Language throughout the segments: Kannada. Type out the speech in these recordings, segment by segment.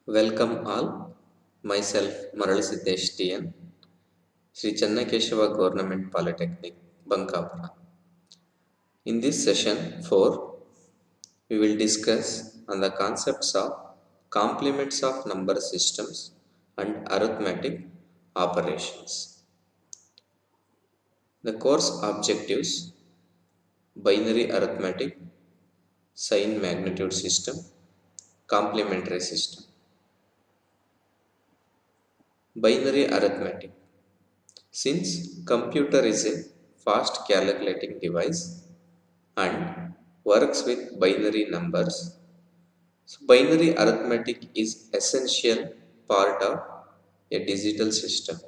Welcome all. Myself Maral Siddesh TN, Sri Channakeshava Government Polytechnic, Bankapura. In this session 4, we will discuss on the concepts of complements of number systems and arithmetic operations. The course objectives: binary arithmetic, sign magnitude system, complementary system. Binary arithmetic. Since computer is a fast calculating device and works with binary numbers, so binary arithmetic is essential part of a digital system.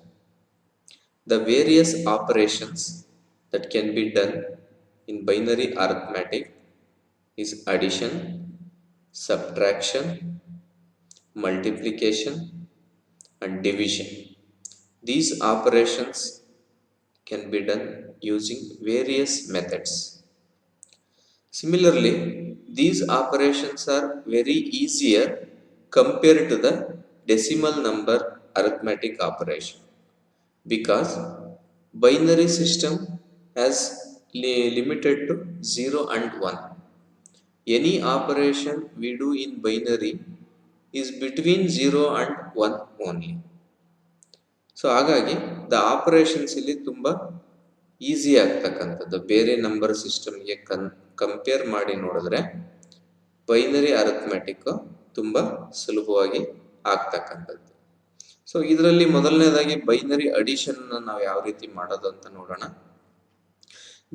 The various operations that can be done in binary arithmetic is addition, subtraction, multiplication and division. These operations can be done using various methods. Similarly, these operations are very easier compared to the decimal number arithmetic operation because binary system has limited to 0 and 1. Any operation we do in binary is between 0 and 1 only. So ಹಾಗಾಗಿ ದ ಆಪರೇಷನ್ಸ್ ಇಲ್ಲಿ ತುಂಬ ಈಸಿ ಆಗ್ತಕ್ಕಂಥದ್ದು. ಬೇರೆ ನಂಬರ್ ಸಿಸ್ಟಮ್ಗೆ ಕಂಪೇರ್ ಮಾಡಿ ನೋಡಿದ್ರೆ ಬೈನರಿ ಅರಿಥ್ಮೆಟಿಕ್ ತುಂಬ ಸುಲಭವಾಗಿ ಆಗ್ತಕ್ಕಂಥದ್ದು. ಸೊ ಇದರಲ್ಲಿ ಮೊದಲನೇದಾಗಿ ಬೈನರಿ ಅಡಿಷನ್ ನಾವು ಯಾವ ರೀತಿ ಮಾಡೋದು ಅಂತ ನೋಡೋಣ.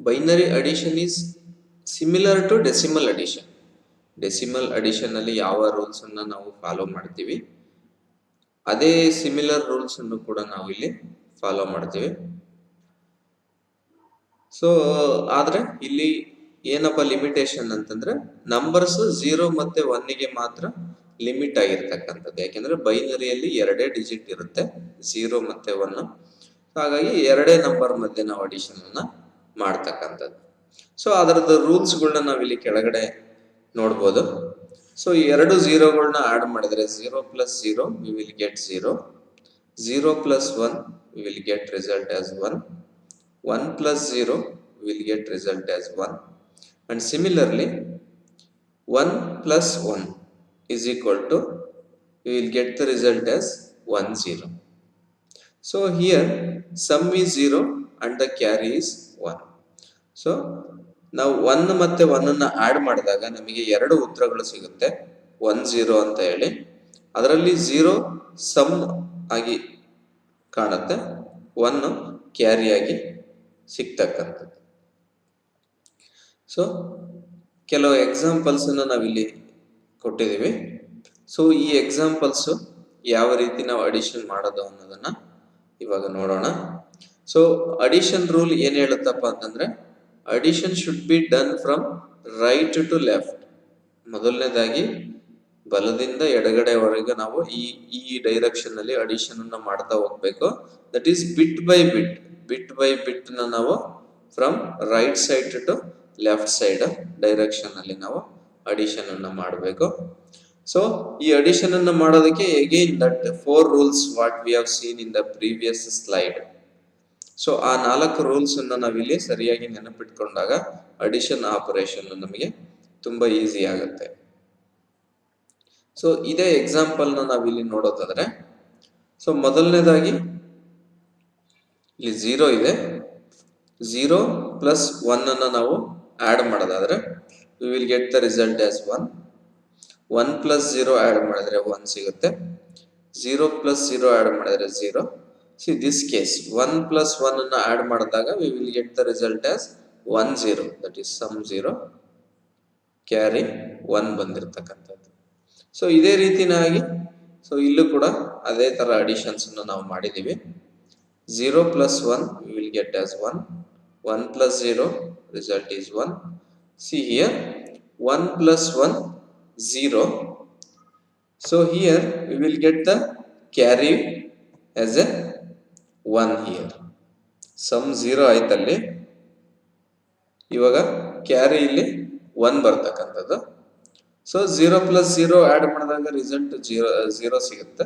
Binary addition is similar to decimal addition. Decimal addition ಅಲ್ಲಿ ಯಾವ ರೂಲ್ಸ್ ಅನ್ನ ನಾವು ಫಾಲೋ ಮಾಡ್ತೀವಿ ಅದೇ ಸಿಮಿಲರ್ ರೂಲ್ಸ್ ಅನ್ನು ಕೂಡ ನಾವು ಇಲ್ಲಿ ಫಾಲೋ ಮಾಡ್ತೀವಿ. ಸೊ ಆದ್ರೆ ಇಲ್ಲಿ ಏನಪ್ಪ ಲಿಮಿಟೇಷನ್ ಅಂತಂದ್ರೆ ನಂಬರ್ಸ್ 0 ಮತ್ತೆ 1ಗೆ ಮಾತ್ರ ಲಿಮಿಟ್ ಆಗಿರ್ತಕ್ಕಂಥದ್ದು. ಯಾಕೆಂದ್ರೆ ಬೈನರಿಯಲ್ಲಿ ಎರಡೇ ಡಿಜಿಟ್ ಇರುತ್ತೆ, 0 ಮತ್ತೆ 1. ಹಾಗಾಗಿ ಎರಡೇ ನಂಬರ್ ಮಧ್ಯೆ ನಾವು ಅಡಿಷನ್ ಅನ್ನ ಮಾಡ್ತಕ್ಕಂಥದ್ದು. ಸೊ ಅದರದ ರೂಲ್ಸ್ಗಳನ್ನ ನಾವಿಲ್ಲಿ ಕೆಳಗಡೆ ನೋಡ್ಬೋದು. ಸೊ ಎರಡು ಝೀರೋಗಳನ್ನ ಆಡ್ ಮಾಡಿದ್ರೆ 0 plus 0 we will get 0, 0 plus 1 we will get result as 1, 1 plus 0 we will get result as 1, and similarly 1 plus 1 is equal to we will get the result as 1 0. So here sum is 0 and the carry is 1. So ನಾವು 1 ಮತ್ತೆ 1 ಅನ್ನ ಆಡ್ ಮಾಡಿದಾಗ ನಮಗೆ ಎರಡು ಉತ್ತರಗಳು ಸಿಗುತ್ತೆ, 1 0 ಅಂತ ಹೇಳಿ. ಅದರಲ್ಲಿ 0 ಸಮ್ ಆಗಿ ಕಾಣುತ್ತೆ, 1 ಕ್ಯಾರಿ ಆಗಿ ಸಿಗ್ತಕ್ಕಂಥದ್ದು. ಸೊ ಕೆಲವು ಎಕ್ಸಾಂಪಲ್ಸ್ ಅನ್ನ ನಾವಿಲ್ಲಿ ಕೊಟ್ಟಿದ್ದೀವಿ. ಸೊ ಈ ಎಕ್ಸಾಂಪಲ್ಸ್ ಯಾವ ರೀತಿ ನಾವು ಅಡಿಷನ್ ಮಾಡೋದು ಅನ್ನೋದನ್ನ ಇವಾಗ ನೋಡೋಣ. ಸೊ ಅಡಿಷನ್ ರೂಲ್ ಏನ್ ಹೇಳುತ್ತಪ್ಪ ಅಂತಂದ್ರೆ addition should be done from right to left. ಮೊದಲನೇದಾಗಿ ಬಲದಿಂದ ಎಡಗಡೆವರೆಗೆ ನಾವು ಈ ಡೈರೆಕ್ಷನ್ ಅಲ್ಲಿ ಅಡಿಷನ್ ಅನ್ನ ಮಾಡ್ತಾ ಹೋಗ್ಬೇಕು. That is bit by bit ನ ನಾವು from right side to left side direction ಅಲ್ಲಿ ನಾವು ಅಡಿಷನ್ ಅನ್ನ ಮಾಡಬೇಕು. ಸೊ ಈ ಅಡಿಷನ್ ಅನ್ನ ಮಾಡೋದಕ್ಕೆ again that 4 rules what we have seen in the previous slide. So ಆ 4 ರೂಲ್ಸ್ ಅನ್ನ ನಾವಿಲ್ಲಿ ಸರಿಯಾಗಿ ನೆನಪಿಟ್ಕೊಂಡಾಗ ಅಡಿಷನ್ ಆಪರೇಷನ್ ನಮಗೆ ತುಂಬಾ ಈಸಿ ಆಗುತ್ತೆ. ಸೊ ಇದೇ ಎಕ್ಸಾಂಪಲ್ ನಾವಿಲ್ಲಿ ನೋಡೋದಾದ್ರೆ, ಸೊ ಮೊದಲನೇದಾಗಿ ಇಲ್ಲಿ 0 ಇದೆ, 0 plus 1 ಅನ್ನ ನಾವು ಆಡ್ ಮಾಡೋದಾದ್ರೆ we will get the result as 1, 1 plus 0 add ಮಾಡಿದ್ರೆ 1 ಸಿಗುತ್ತೆ, 0 plus 0 ಆಡ್ ಮಾಡಿದ್ರೆ 0. See this case 1 plus 1 ಅನ್ನ ಆಡ್ ಮಾಡಿದಾಗ we will get the result as 1 0, that is sum 0 carry 1 ಬಂದಿರತಕ್ಕಂಥದ್ದು. ಸೊ ಇದೇ ರೀತಿಯಾಗಿ ಸೊ ಇಲ್ಲೂ ಕೂಡ ಅದೇ ತರ ಅಡಿಷನ್ಸ್ ಅನ್ನು ನಾವು ಮಾಡಿದೀವಿ. 0 plus 1 we will get as 1, 1 plus 0 result is 1. See here 1 plus 1 0. So here we will get the carry as a 1 here. Sum 0 ಆಯ್ತಲ್ಲಿ, ಇವಾಗ ಕ್ಯಾರಿ ಇಲ್ಲಿ 1 ಬರ್ತಕ್ಕಂಥದ್ದು. ಸೊ 0 + 0 ಆಡ್ ಮಾಡಿದಾಗ ರಿಸಲ್ಟ್ ಝೀರೋ ಸಿಗುತ್ತೆ.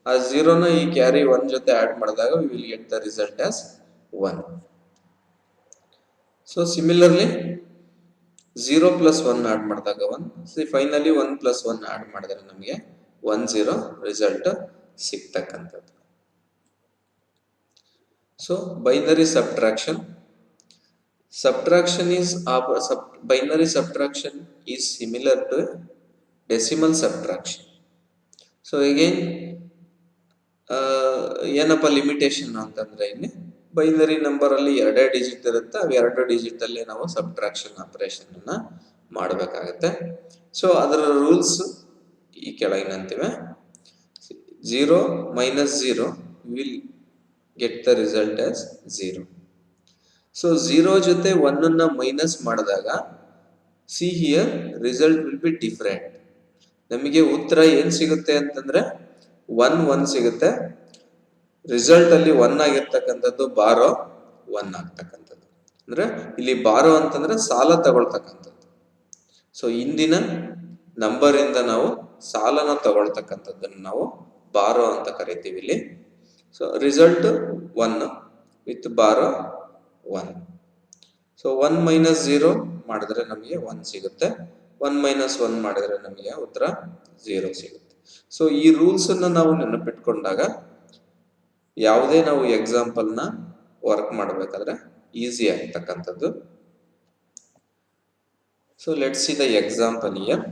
ಆ ಝೀರೋನ ಈ ಕ್ಯಾರಿ 1 ಜೊತೆ ಆಡ್ ಮಾಡಿದಾಗ we will get the result as 1. So similarly 0 + 1 add ಮಾಡಿದಾಗ 1, ಫೈನಲಿ 1 + 1 ಆಡ್ ಮಾಡಿದ್ರೆ ನಮಗೆ 10 ರಿಸಲ್ಟ್ ಸಿಗ್ತಕ್ಕಂಥದ್ದು. So binary subtraction. Binary subtraction is similar to decimal subtraction. So again, ಏನಪ್ಪ ಲಿಮಿಟೇಷನ್ ಅಂತಂದ್ರೆ ಇಲ್ಲಿ ಬೈನರಿ ನಂಬರ್ ಅಲ್ಲಿ 2 ಡಿಜಿಟ್ ಇರುತ್ತೆ. ಅವು 2 ಡಿಜಿಟ್ ಅಲ್ಲಿ ನಾವು ಸಬ್ಟ್ರಾಕ್ಷನ್ ಆಪರೇಷನ್ ಅನ್ನ ಮಾಡಬೇಕಾಗುತ್ತೆ. ಸೊ ಅದರ ರೂಲ್ಸ್ ಈ ಕೆಳಗಿನಂತಿವೆ. 0 - 0 will get the result as 0. So 0 ಜೊತೆ 1 ಅನ್ನ ಮೈನಸ್ ಮಾಡಿದಾಗ see here result will be different. ನಮಗೆ ಉತ್ತರ ಏನ್ ಸಿಗುತ್ತೆ ಅಂತಂದ್ರೆ 1 ಸಿಗುತ್ತೆ. ರಿಸಲ್ಟ್ ಅಲ್ಲಿ 1 ಆಗಿರ್ತಕ್ಕಂಥದ್ದು ಬಾರೋ 1 ಆಗ್ತಕ್ಕಂಥದ್ದು. ಅಂದ್ರೆ ಇಲ್ಲಿ ಬಾರೋ ಅಂತಂದ್ರೆ ಸಾಲ ತಗೊಳ್ತಕ್ಕಂಥದ್ದು. ಸೊ ಇಂದಿನ ನಂಬರ್ ಇಂದ ನಾವು ಸಾಲನ ತಗೊಳ್ತಕ್ಕಂಥದ್ದನ್ನು ನಾವು ಬಾರೋ ಅಂತ ಕರಿತೀವಿ ಇಲ್ಲಿ. ಸೊ ರಿಸಲ್ಟ್ 1 ವಿತ್ ಬಾರೋ 1. ಸೊ 1 - 0 ಮಾಡಿದ್ರೆ ನಮಗೆ 1 ಸಿಗುತ್ತೆ. 1 - 1 ಮಾಡಿದ್ರೆ ನಮಗೆ ಉತ್ತರ 0 ಸಿಗುತ್ತೆ. ಸೊ ಈ ರೂಲ್ಸ್ ಅನ್ನ ನಾವು ನೆನಪಿಟ್ಕೊಂಡಾಗ ಯಾವುದೇ ನಾವು ಎಕ್ಸಾಂಪಲ್ ನ ವರ್ಕ್ ಮಾಡಬೇಕಾದ್ರೆ ಈಸಿ ಆಗ್ತಕ್ಕಂಥದ್ದು. So let's C the example here.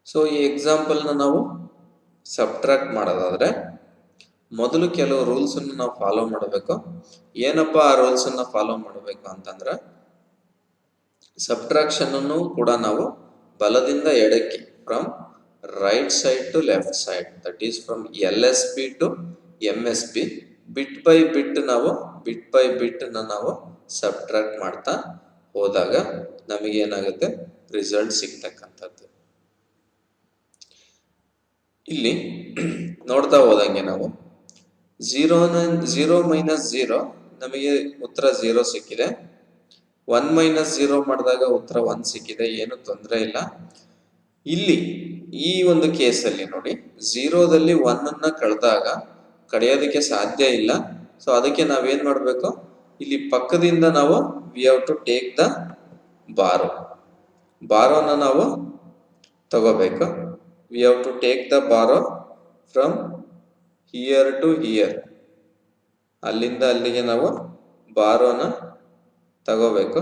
So ಈ ಎಕ್ಸಾಂಪಲ್ ನ ನಾವು ಸಬ್ಟ್ರಾಕ್ಟ್ ಮಾಡೋದಾದ್ರೆ ಮೊದಲು ಕೆಲವು ರೂಲ್ಸ್ ಅನ್ನು ನಾವು ಫಾಲೋ ಮಾಡಬೇಕು. ಏನಪ್ಪಾ ಆ ರೂಲ್ಸ್ ಅನ್ನ ಫಾಲೋ ಮಾಡಬೇಕು ಅಂತಂದ್ರೆ ಸಬ್ಟ್ರಾಕ್ಷನ್ ಅನ್ನು ಕೂಡ ನಾವು ಬಲದಿಂದ ಎಡಕ್ಕೆ, from right side to left side, that is from LSB to MSB, bit by bit ನಾವು ಸಬ್ಟ್ರಾಕ್ಟ್ ಮಾಡ್ತಾ ಹೋದಾಗ ನಮಗೆ ಏನಾಗುತ್ತೆ, ರಿಸಲ್ಟ್ ಸಿಗ್ತಕ್ಕಂಥದ್ದು. ಇಲ್ಲಿ ನೋಡ್ತಾ ಹೋದಂಗೆ ನಾವು 0 - 0 ನಮಗೆ ಉತ್ತರ 0 ಸಿಕ್ಕಿದೆ. 1 - 0 ಮಾಡಿದಾಗ ಉತ್ತರ 1 ಸಿಕ್ಕಿದೆ, ಏನು ತೊಂದರೆ ಇಲ್ಲ. ಇಲ್ಲಿ ಈ ಒಂದು ಕೇಸಲ್ಲಿ ನೋಡಿ, 0ದಲ್ಲಿ 1 ಅನ್ನ ಕಳೆಯೋದಕ್ಕೆ ಸಾಧ್ಯ ಇಲ್ಲ. ಸೊ ಅದಕ್ಕೆ ನಾವೇನ್ ಮಾಡಬೇಕು, ಇಲ್ಲಿ ಪಕ್ಕದಿಂದ ನಾವು we have to take the ಬಾರೋನ ನಾವು ತಗೋಬೇಕು. We have to take the borrow from here to here, ಅಲ್ಲಿಂದ ಅಲ್ಲಿಗೆ ನಾವು ಬಾರೋನ ತಗೋಬೇಕು.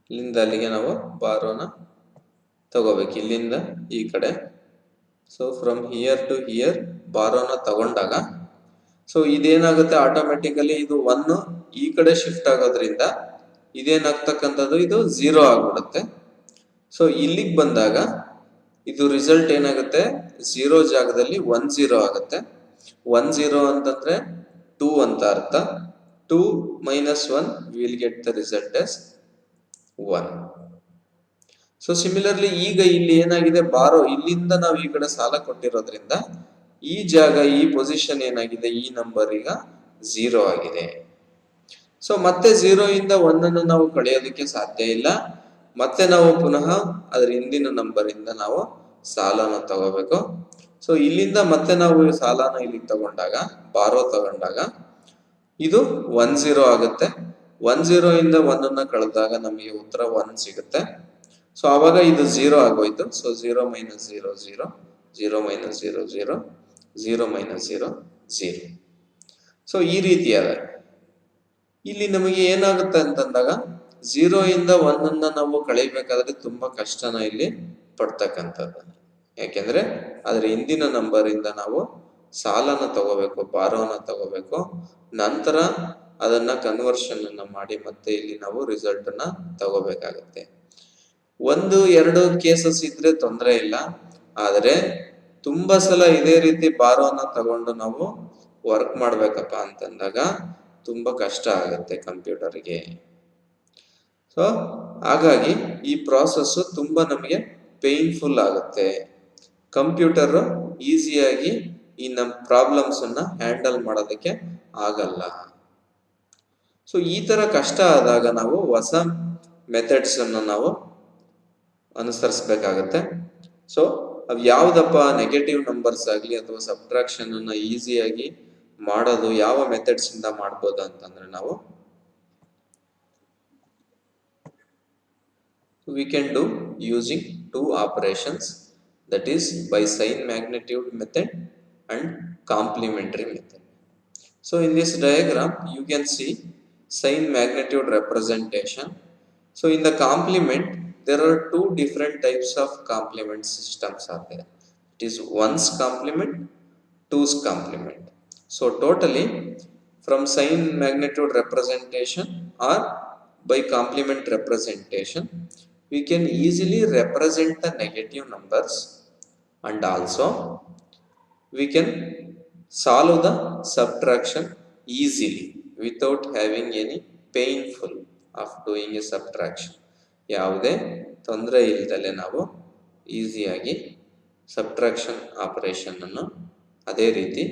ಇಲ್ಲಿಂದ ಅಲ್ಲಿಗೆ ನಾವು ಬಾರೋನ ತಗೋಬೇಕು, ಇಲ್ಲಿಂದ ಈ ಕಡೆ. So from here to here ಬಾರೋನ ತಗೊಂಡಾಗ ಸೊ ಇದೇನಾಗುತ್ತೆ, ಆಟೋಮೆಟಿಕಲಿ ಇದು 1 ಈ ಕಡೆ ಶಿಫ್ಟ್ ಆಗೋದ್ರಿಂದ ಇದೇನಾಗ್ತಕ್ಕಂಥದ್ದು, ಇದು 0 ಆಗ್ಬಿಡುತ್ತೆ. ಸೊ ಇಲ್ಲಿಗೆ ಬಂದಾಗ ಇದು ರಿಸಲ್ಟ್ ಏನಾಗುತ್ತೆ, 0 ಜಾಗದಲ್ಲಿ 10 ಆಗುತ್ತೆ. 10 ಅಂತಂದ್ರೆ 2 ಅಂತ ಅರ್ಥ. 2 - 1 will get the result as 1. So similarly ಈಗ ಇಲ್ಲಿ ಏನಾಗಿದೆ, ಬಾರೋ ಇಲ್ಲಿಂದ ನಾವು ಈ ಕಡೆ ಸಾಲ ಕೊಟ್ಟಿರೋದ್ರಿಂದ ಈ ಜಾಗ, ಈ ಪೊಸಿಷನ್ ಏನಾಗಿದೆ, ಈ ನಂಬರ್ ಈಗ 0 ಆಗಿದೆ. ಸೊ ಮತ್ತೆ 0 ಇಂದ 1 ಅನ್ನು ನಾವು ಕಳೆಯೋದಕ್ಕೆ ಸಾಧ್ಯ ಇಲ್ಲ. ಮತ್ತೆ ನಾವು ಪುನಃ ಅದರ ಹಿಂದಿನ ನಂಬರ್ ಇಂದ ನಾವು ಸಾಲನ ತಗೋಬೇಕು. ಸೊ ಇಲ್ಲಿಂದ ಮತ್ತೆ ನಾವು ಸಾಲನ ಇಲ್ಲಿಗೆ ತಗೊಂಡಾಗ, ಬಾರೋ ತಗೊಂಡಾಗ ಇದು 10 ಆಗುತ್ತೆ. 10 ಇಂದ 1 ಅನ್ನ ಕಳೆದಾಗ ನಮಗೆ ಉತ್ತರ 1 ಸಿಗುತ್ತೆ. ಸೊ ಆವಾಗ ಇದು 0 ಆಗೋಯ್ತು. ಸೊ 0 - 0 0, 0 - 0 0, 0 - 0 0. ಸೊ ಈ ರೀತಿಯಾದ ಇಲ್ಲಿ ನಮಗೆ ಏನಾಗುತ್ತೆ ಅಂತಂದಾಗ 0 ಇಂದ 1 ಅನ್ನ ನಾವು ಕಳಿಬೇಕಾದ್ರೆ ತುಂಬಾ ಕಷ್ಟನ ಇಲ್ಲಿ ಪಡ್ತಕ್ಕಂಥದ್ದು. ಯಾಕೆಂದ್ರೆ ಅದ್ರ ಹಿಂದಿನ ನಂಬರ್ ಇಂದ ನಾವು ಸಾಲನ ತಗೋಬೇಕು, ಬಾರೋನ ತಗೋಬೇಕು, ನಂತರ ಅದನ್ನ ಕನ್ವರ್ಷನ್ ಅನ್ನ ಮಾಡಿ ಮತ್ತೆ ಇಲ್ಲಿ ನಾವು ರಿಸಲ್ಟ್ ಅನ್ನ ತಗೋಬೇಕಾಗತ್ತೆ. 1-2 ಕೇಸಸ್ ಇದ್ರೆ ತೊಂದರೆ ಇಲ್ಲ, ಆದ್ರೆ ತುಂಬಾ ಸಲ ಇದೇ ರೀತಿ ಬಾರೋನ ತಗೊಂಡು ನಾವು ವರ್ಕ್ ಮಾಡ್ಬೇಕಪ್ಪ ಅಂತಂದಾಗ ತುಂಬಾ ಕಷ್ಟ ಆಗುತ್ತೆ ಕಂಪ್ಯೂಟರ್ಗೆ. ಸೊ ಹಾಗಾಗಿ ಈ ಪ್ರಾಸೆಸ್ ತುಂಬಾ ನಮಗೆ ಪೇನ್ಫುಲ್ ಆಗುತ್ತೆ. ಕಂಪ್ಯೂಟರ್ ಈಸಿಯಾಗಿ ಈ ನಮ್ಮ ಪ್ರಾಬ್ಲಮ್ಸ್ ಅನ್ನ ಹ್ಯಾಂಡಲ್ ಮಾಡೋದಕ್ಕೆ ಆಗಲ್ಲ. ಸೊ ಈ ತರ ಕಷ್ಟ ಆದಾಗ ನಾವು ಹೊಸ ಮೆಥಡ್ಸ್ ಅನ್ನು ನಾವು ಅನುಸರಿಸಬೇಕಾಗತ್ತೆ. ಸೊ ಅವು ಯಾವುದಪ್ಪ ನೆಗೆಟಿವ್ ನಂಬರ್ಸ್ ಆಗಲಿ ಅಥವಾ ಸಬ್ಟ್ರಾಕ್ಷನ್ ಅನ್ನ ಈಸಿಯಾಗಿ ಮಾಡೋದು ಯಾವ ಮೆಥಡ್ಸ್ ಇಂದ ಮಾಡ್ಬೋದು ಅಂತಂದ್ರೆ ನಾವು we can do using two operations, that is by sign magnitude method and complementary method. So in this diagram you can see sign magnitude representation. So in the complement there are two different types of complement systems are there. It is ones complement, two's complement. So totally from sign magnitude representation or by complement representation we can easily represent the negative numbers, and also we can solve the subtraction easily without having any painful of doing a subtraction. ಯಾವುದೇ ತೊಂದರೆ ಇಲ್ಲದಲೆ ನಾವು ಈಸಿಯಾಗಿ ಸಬ್ಟ್ರಾಕ್ಷನ್ ಆಪರೇಷನ್ ಅನ್ನು ಅದೇ ರೀತಿ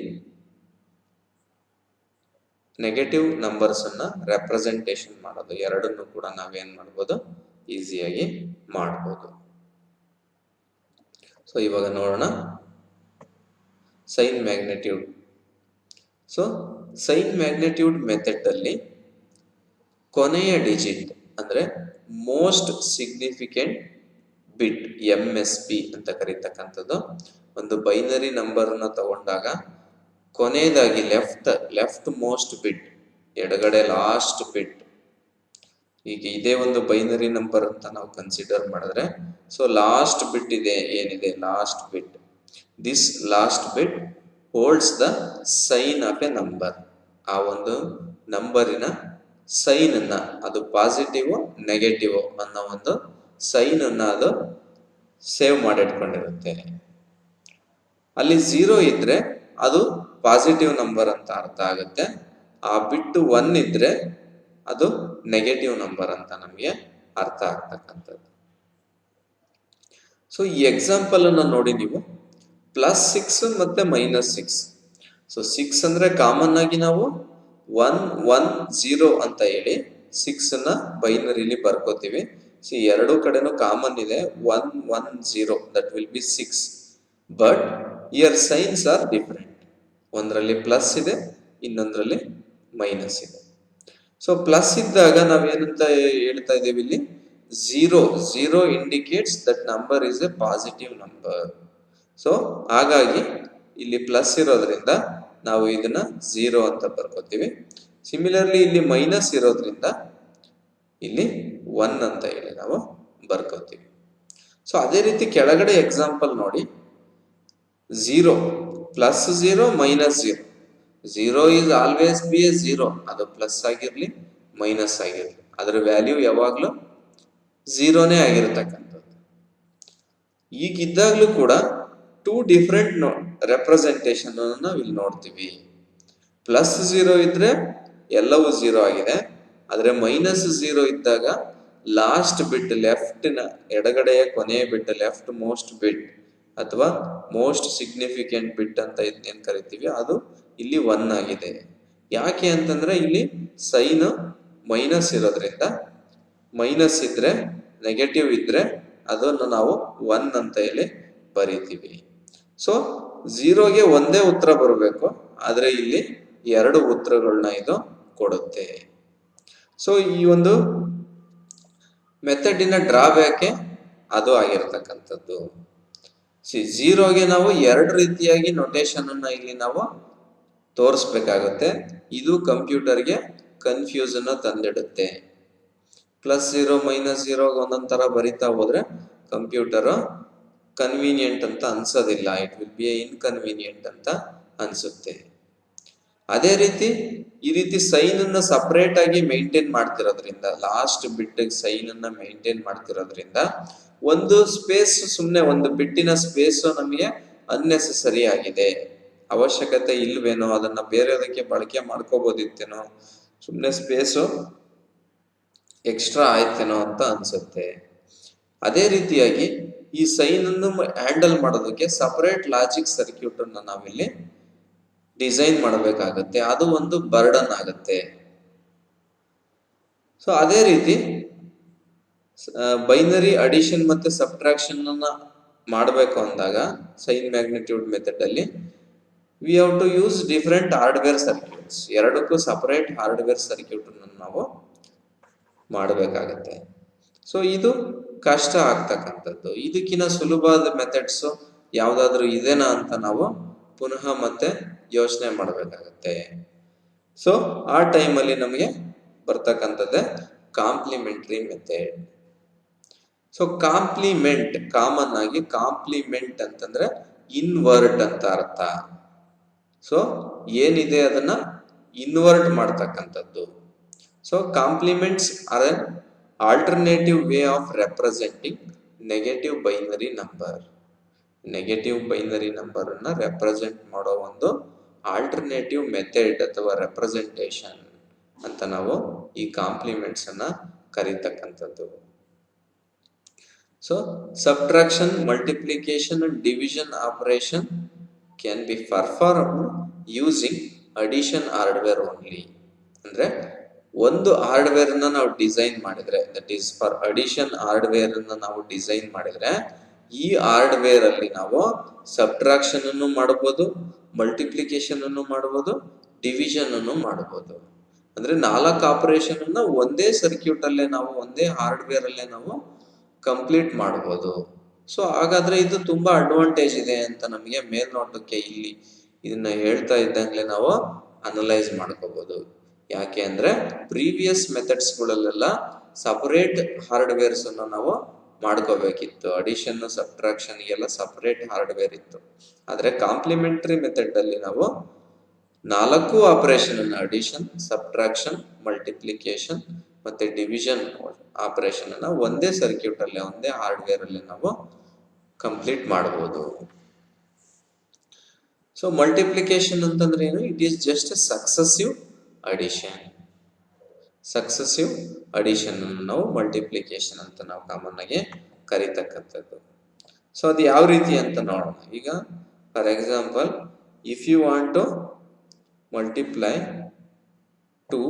ನೆಗೆಟಿವ್ ನಂಬರ್ಸ್ ಅನ್ನ ರೆಪ್ರೆಸೆಂಟೇಷನ್ ಮಾಡೋದು ಎರಡನ್ನು ಕೂಡ ನಾವೇನ್ ಮಾಡ್ಬೋದು ಈಸಿಯಾಗಿ ಮಾಡ್ಬೋದು. ಸೊ ಇವಾಗ ನೋಡೋಣ sign magnitude. So sign magnitude method ಅಲ್ಲಿ ಕೊನೆಯ ಡಿಜಿಟ್ ಅಂದ್ರೆ ಮೋಸ್ಟ್ ಸಿಗ್ನಿಫಿಕೆಂಟ್ ಬಿಟ್ MSB ಅಂತ ಕರೀತಕ್ಕಂಥದ್ದು ಒಂದು ಬೈನರಿ ನಂಬರ್ ಅನ್ನ ತಗೊಂಡಾಗ ಕೊನೆಯದಾಗಿ ಲೆಫ್ಟ್ ಮೋಸ್ಟ್ ಬಿಟ್ ಎಡಗಡೆ ಲಾಸ್ಟ್ ಬಿಟ್, ಈಗ ಇದೇ ಒಂದು ಬೈನರಿ ನಂಬರ್ ಅಂತ ನಾವು ಕನ್ಸಿಡರ್ ಮಾಡಿದ್ರೆ ಸೊ ಲಾಸ್ಟ್ ಬಿಟ್ ಇದೆ ಏನಿದೆ last bit, this last bit holds the sign of a number. ಆ ಒಂದು ನಂಬರಿನ ಸೈನ್ ಅನ್ನ ಅದು ಪಾಸಿಟಿವ್ ನೆಗೆಟಿವ್ ಅನ್ನೋ ಒಂದು ಸೈನ್ ಅನ್ನ ಅದು ಸೇವ್ ಮಾಡಿಟ್ಕೊಂಡಿರುತ್ತೆ. ಅಲ್ಲಿ 0 ಇದ್ರೆ ಅದು ಪಾಸಿಟಿವ್ ನಂಬರ್ ಅಂತ ಅರ್ಥ ಆಗುತ್ತೆ, ಆ ಬಿಟ್ಟು 1 ಇದ್ರೆ ಅದು ನೆಗೆಟಿವ್ ನಂಬರ್ ಅಂತ ನಮಗೆ ಅರ್ಥ ಆಗ್ತಕ್ಕಂಥದ್ದು. ಸೊ ಈ ಎಕ್ಸಾಂಪಲ್ ಅನ್ನ ನೋಡಿ ನೀವು +6 ಮತ್ತೆ -6. ಸೊ 6 ಅಂದ್ರೆ ಕಾಮನ್ ಆಗಿ ನಾವು 110 ಅಂತ ಹೇಳಿ 6 ಅನ್ನ ಬೈನರಿಲಿ ಬರ್ಕೋತೀವಿ. ಸೊ ಎರಡು ಕಡೆನೂ ಕಾಮನ್ ಇದೆ 110, that will be 6, but year science are different. ಒಂದರಲ್ಲಿ ಪ್ಲಸ್ ಇದೆ, ಇನ್ನೊಂದರಲ್ಲಿ ಮೈನಸ್ ಇದೆ. ಸೊ ಪ್ಲಸ್ ಇದ್ದಾಗ ನಾವೇನಂತ ಹೇಳ್ತಾ ಇದ್ದೀವಿ ಇಲ್ಲಿ zero indicates that number is A positive number. So ಹಾಗಾಗಿ ಇಲ್ಲಿ ಪ್ಲಸ್ ಇರೋದ್ರಿಂದ ನಾವು ಇದನ್ನ 0 ಅಂತ ಬರ್ಕೋತೀವಿ. ಸಿಮಿಲರ್ಲಿ ಇಲ್ಲಿ ಮೈನಸ್ ಇರೋದ್ರಿಂದ ಇಲ್ಲಿ 1 ಅಂತ ಹೇಳಿ ನಾವು ಬರ್ಕೋತೀವಿ. ಸೊ ಅದೇ ರೀತಿ ಕೆಳಗಡೆ ಎಕ್ಸಾಂಪಲ್ ನೋಡಿ 0 +0 -0. 0 is always be a 0, ಅದು ಪ್ಲಸ್ ಆಗಿರ್ಲಿ ಮೈನಸ್ ಆಗಿರ್ಲಿ ಅದರ ವ್ಯಾಲ್ಯೂ ಯಾವಾಗ್ಲೂ 0ನೇ ಆಗಿರತಕ್ಕಂಥದ್ದು. ಈಗಿದ್ದಾಗ್ಲೂ ಕೂಡ ಟೂ ಡಿಫರೆಂಟ್ ರೆಪ್ರೆಸೆಂಟೇಷನ್ ನಾವು ಇಲ್ಲಿ ನೋಡ್ತೀವಿ. +0 ಇದ್ರೆ ಎಲ್ಲವೂ 0 ಆಗಿದೆ, ಆದ್ರೆ -0 ಇದ್ದಾಗ ಲಾಸ್ಟ್ ಬಿಟ್ ಲೆಫ್ಟ್ ನ ಎಡಗಡೆಯ ಕೊನೆಯ ಬಿಟ್ ಲೆಫ್ಟ್ ಮೋಸ್ಟ್ ಬಿಟ್ ಅಥವಾ ಮೋಸ್ಟ್ ಸಿಗ್ನಿಫಿಕೆಂಟ್ ಬಿಟ್ ಅಂತ ಏನ್ ಕರಿತೀವಿ ಅದು ಇಲ್ಲಿ 1 ಆಗಿದೆ. ಯಾಕೆ ಅಂತಂದ್ರೆ ಇಲ್ಲಿ ಸೈನ್ ಮೈನಸ್ ಇರೋದ್ರಿಂದ, ಮೈನಸ್ ಇದ್ರೆ ನೆಗೆಟಿವ್ ಇದ್ರೆ ಅದನ್ನು ನಾವು 1 ಅಂತ ಹೇಳಿ ಬರೀತೀವಿ. ಸೊ 0ಗೆ ಒಂದೇ ಉತ್ತರ ಬರಬೇಕು, ಆದ್ರೆ ಇಲ್ಲಿ 2 ಉತ್ತರಗಳನ್ನ ಇದು ಕೊಡುತ್ತೆ. ಸೊ ಈ ಒಂದು ಮೆಥಡಿನ ಡ್ರಾಬ್ಯಾಕ್ ಅದು ಆಗಿರ್ತಕ್ಕಂಥದ್ದು. 0ಗೆ ನಾವು 2 ರೀತಿಯಾಗಿ ನೊಟೇಶನ್ ಅನ್ನ ಇಲ್ಲಿ ನಾವು ತೋರಿಸ್ಬೇಕಾಗುತ್ತೆ. ಇದು ಕಂಪ್ಯೂಟರ್ಗೆ ಕನ್ಫ್ಯೂಷನ್ ತಂದಿಡುತ್ತೆ. +0 -0 ಒಂದೊಂದ್ ತರ ಬರಿತಾ ಹೋದ್ರೆ ಕಂಪ್ಯೂಟರ್ ಕನ್ವೀನಿಯಂಟ್ ಅಂತ ಅನ್ಸೋದಿಲ್ಲ, ಇಟ್ ವಿಲ್ ಬಿ ಇನ್ಕನ್ವೀನಿಯಂಟ್ ಅಂತ ಅನ್ಸುತ್ತೆ. ಅದೇ ರೀತಿ ಈ ರೀತಿ ಸೈನ್ ಅನ್ನ ಸಪರೇಟ್ ಆಗಿ ಮೇಂಟೈನ್ ಮಾಡ್ತಿರೋದ್ರಿಂದ, ಲಾಸ್ಟ್ ಬಿಟ್ ಸೈನ್ ಅನ್ನ ಮೇಂಟೈನ್ ಮಾಡ್ತಿರೋದ್ರಿಂದ ಒಂದು ಸ್ಪೇಸ್, ಸುಮ್ನೆ ಒಂದು ಬಿಟ್ಟಿನ ಸ್ಪೇಸ್ ನಮಗೆ ಅನ್ನೆಸೆಸರಿ ಆಗಿದೆ, ಅವಶ್ಯಕತೆ ಇಲ್ವೇನೋ, ಅದನ್ನ ಬೇರೆದಕ್ಕೆ ಬಳಕೆ ಮಾಡ್ಕೋಬಹುದಿತ್ತೇನೋ, ಸುಮ್ನೆ ಸ್ಪೇಸು ಎಕ್ಸ್ಟ್ರಾ ಆಯ್ತೇನೋ ಅಂತ ಅನ್ಸುತ್ತೆ. ಅದೇ ರೀತಿಯಾಗಿ ಈ ಸೈನ್ ಅನ್ನು ಹ್ಯಾಂಡಲ್ ಮಾಡೋದಕ್ಕೆ ಸಪರೇಟ್ ಲಾಜಿಕ್ ಸರ್ಕ್ಯೂಟ್ ಅನ್ನ ನಾವಿಲ್ಲಿ ಡಿಸೈನ್ ಮಾಡಬೇಕಾಗತ್ತೆ, ಅದು ಒಂದು ಬರ್ಡನ್ ಆಗುತ್ತೆ. ಸೊ ಅದೇ ರೀತಿ ಬೈನರಿ ಅಡಿಷನ್ ಮತ್ತೆ ಸಬ್ಟ್ರಾಕ್ಷನ್ ಅನ್ನ ಮಾಡಬೇಕು ಅಂದಾಗ ಸೈನ್ ಮ್ಯಾಗ್ನಿಟ್ಯೂಡ್ ಮೆಥಡ್ ಅಲ್ಲಿ we have to use different hardware circuits. ಎರಡಕ್ಕೂ ಸಪರೇಟ್ ಹಾರ್ಡ್ವೇರ್ ಸರ್ಕ್ಯೂಟ್ ನಾವು ಮಾಡಬೇಕಾಗತ್ತೆ. ಸೊ ಇದು ಕಷ್ಟ ಆಗ್ತಕ್ಕಂಥದ್ದು. ಇದಕ್ಕಿಂತ ಸುಲಭವಾದ ಮೆಥಡ್ಸ್ ಯಾವ್ದಾದ್ರು ಇದೆನಾ ಅಂತ ನಾವು ಪುನಃ ಮತ್ತೆ ಯೋಚನೆ ಮಾಡಬೇಕಾಗತ್ತೆ. ಸೊ ಆ ಟೈಮಲ್ಲಿ ನಮಗೆ ಬರ್ತಕ್ಕಂಥದ್ದೇ complementary method. So complement, common ಆಗಿ ಕಾಂಪ್ಲಿಮೆಂಟ್ ಅಂತಂದ್ರೆ ಇನ್ವರ್ಟ್ ಅಂತ ಅರ್ಥ. ಸೊ ಏನಿದೆ ಅದನ್ನ ಇನ್ವರ್ಟ್ ಮಾಡ್ತಕ್ಕಂಥದ್ದು. So complements are an alternative way of representing negative binary number. Negative binary number ಅನ್ನ ರೆಪ್ರೆಸೆಂಟ್ ಮಾಡೋ ಒಂದು ಆಲ್ಟರ್ನೇಟಿವ್ ಮೆಥಡ್ ಅಥವಾ ರೆಪ್ರೆಸೆಂಟೇಷನ್ ಅಂತ ನಾವು ಈ ಕಾಂಪ್ಲಿಮೆಂಟ್ಸ್ ಅನ್ನ ಕರೀತಕ್ಕಂಥದ್ದು. So subtraction, multiplication and division operation can be performed using addition hardware only. ಅಂದ್ರೆ ಒಂದು ಹಾರ್ಡ್ವೇರ್ ನ ನಾವು ಡಿಸೈನ್ ಮಾಡಿದ್ರೆ, that is for addition hardware ಅನ್ನ ನಾವು ಡಿಸೈನ್ ಮಾಡಿದ್ರೆ, ಈ ಹಾರ್ಡ್ವೇರ್ ಅಲ್ಲಿ ನಾವು ಸಬ್ಟ್ರಾಕ್ಷನ್ ಅನ್ನು ಮಾಡಬಹುದು, ಮಲ್ಟಿಪ್ಲಿಕೇಶನ್ ಅನ್ನು ಮಾಡಬಹುದು, ಡಿವಿಷನ್ ಅನ್ನು ಮಾಡಬಹುದು. ಅಂದ್ರೆ 4 ಆಪರೇಷನ್ ಅನ್ನ ಒಂದೇ ಸರ್ಕ್ಯೂಟ್ ಅಲ್ಲೇ ನಾವು, ಒಂದೇ ಹಾರ್ಡ್ವೇರ್ ಅಲ್ಲೇ ನಾವು ಕಂಪ್ಲೀಟ್ ಮಾಡಬಹುದು. ಸೊ ಹಾಗಾದ್ರೆ ಇದು ತುಂಬಾ ಅಡ್ವಾಂಟೇಜ್ ಇದೆ ಅಂತ ನಮಗೆ ಮೇಲ್ನೋಟಕ್ಕೆ ಇಲ್ಲಿ ಇದನ್ನ ಹೇಳ್ತಾ ಇದ್ದಂಗ್ಲೆ ನಾವು ಅನಲೈಸ್ ಮಾಡ್ಕೋಬಹುದು. ಯಾಕೆ ಅಂದ್ರೆ ಪ್ರೀವಿಯಸ್ ಮೆಥಡ್ಸ್ ಗಳಲ್ಲೆಲ್ಲ ಸಪರೇಟ್ ಹಾರ್ಡ್ವೇರ್ಸ್ ಅನ್ನು ನಾವು ಮಾಡ್ಕೋಬೇಕಿತ್ತು. ಅಡಿಷನ್, ಸಬ್ಟ್ರಾಕ್ಷನ್ ಗೆಲ್ಲ ಸಪರೇಟ್ ಹಾರ್ಡ್ವೇರ್ ಇತ್ತು. ಆದ್ರೆ ಕಾಂಪ್ಲಿಮೆಂಟರಿ ಮೆಥಡ್ ಅಲ್ಲಿ ನಾವು 4 ಆಪರೇಷನ್ ಅನ್ನು, ಅಡಿಷನ್, ಸಬ್ಟ್ರಾಕ್ಷನ್, ಮಲ್ಟಿಪ್ಲಿಕೇಶನ್ ಮತ್ತೆ ಡಿವಿಷನ್ ಆಪರೇಷನ್ ಅನ್ನ ಒಂದೇ ಸರ್ಕ್ಯೂಟ್ ಅಲ್ಲಿ, ಒಂದೇ ಹಾರ್ಡ್ವೇರ್ ಅಲ್ಲಿ ನಾವು ಕಂಪ್ಲೀಟ್ ಮಾಡಬಹುದು. ಸೊ ಮಲ್ಟಿಪ್ಲಿಕೇಶನ್ ಅಂತಂದ್ರೆ ಏನು? It is just A successive addition. Successive addition ಅನ್ನು ನಾವು ಮಲ್ಟಿಪ್ಲಿಕೇಶನ್ ಅಂತ ನಾವು ಕಾಮನ್ ಆಗಿ ಕರೀತಕ್ಕಂಥದ್ದು. ಸೊ ಅದು ಯಾವ ರೀತಿ ಅಂತ ನೋಡೋಣ. ಈಗ for example, if you want to multiply 2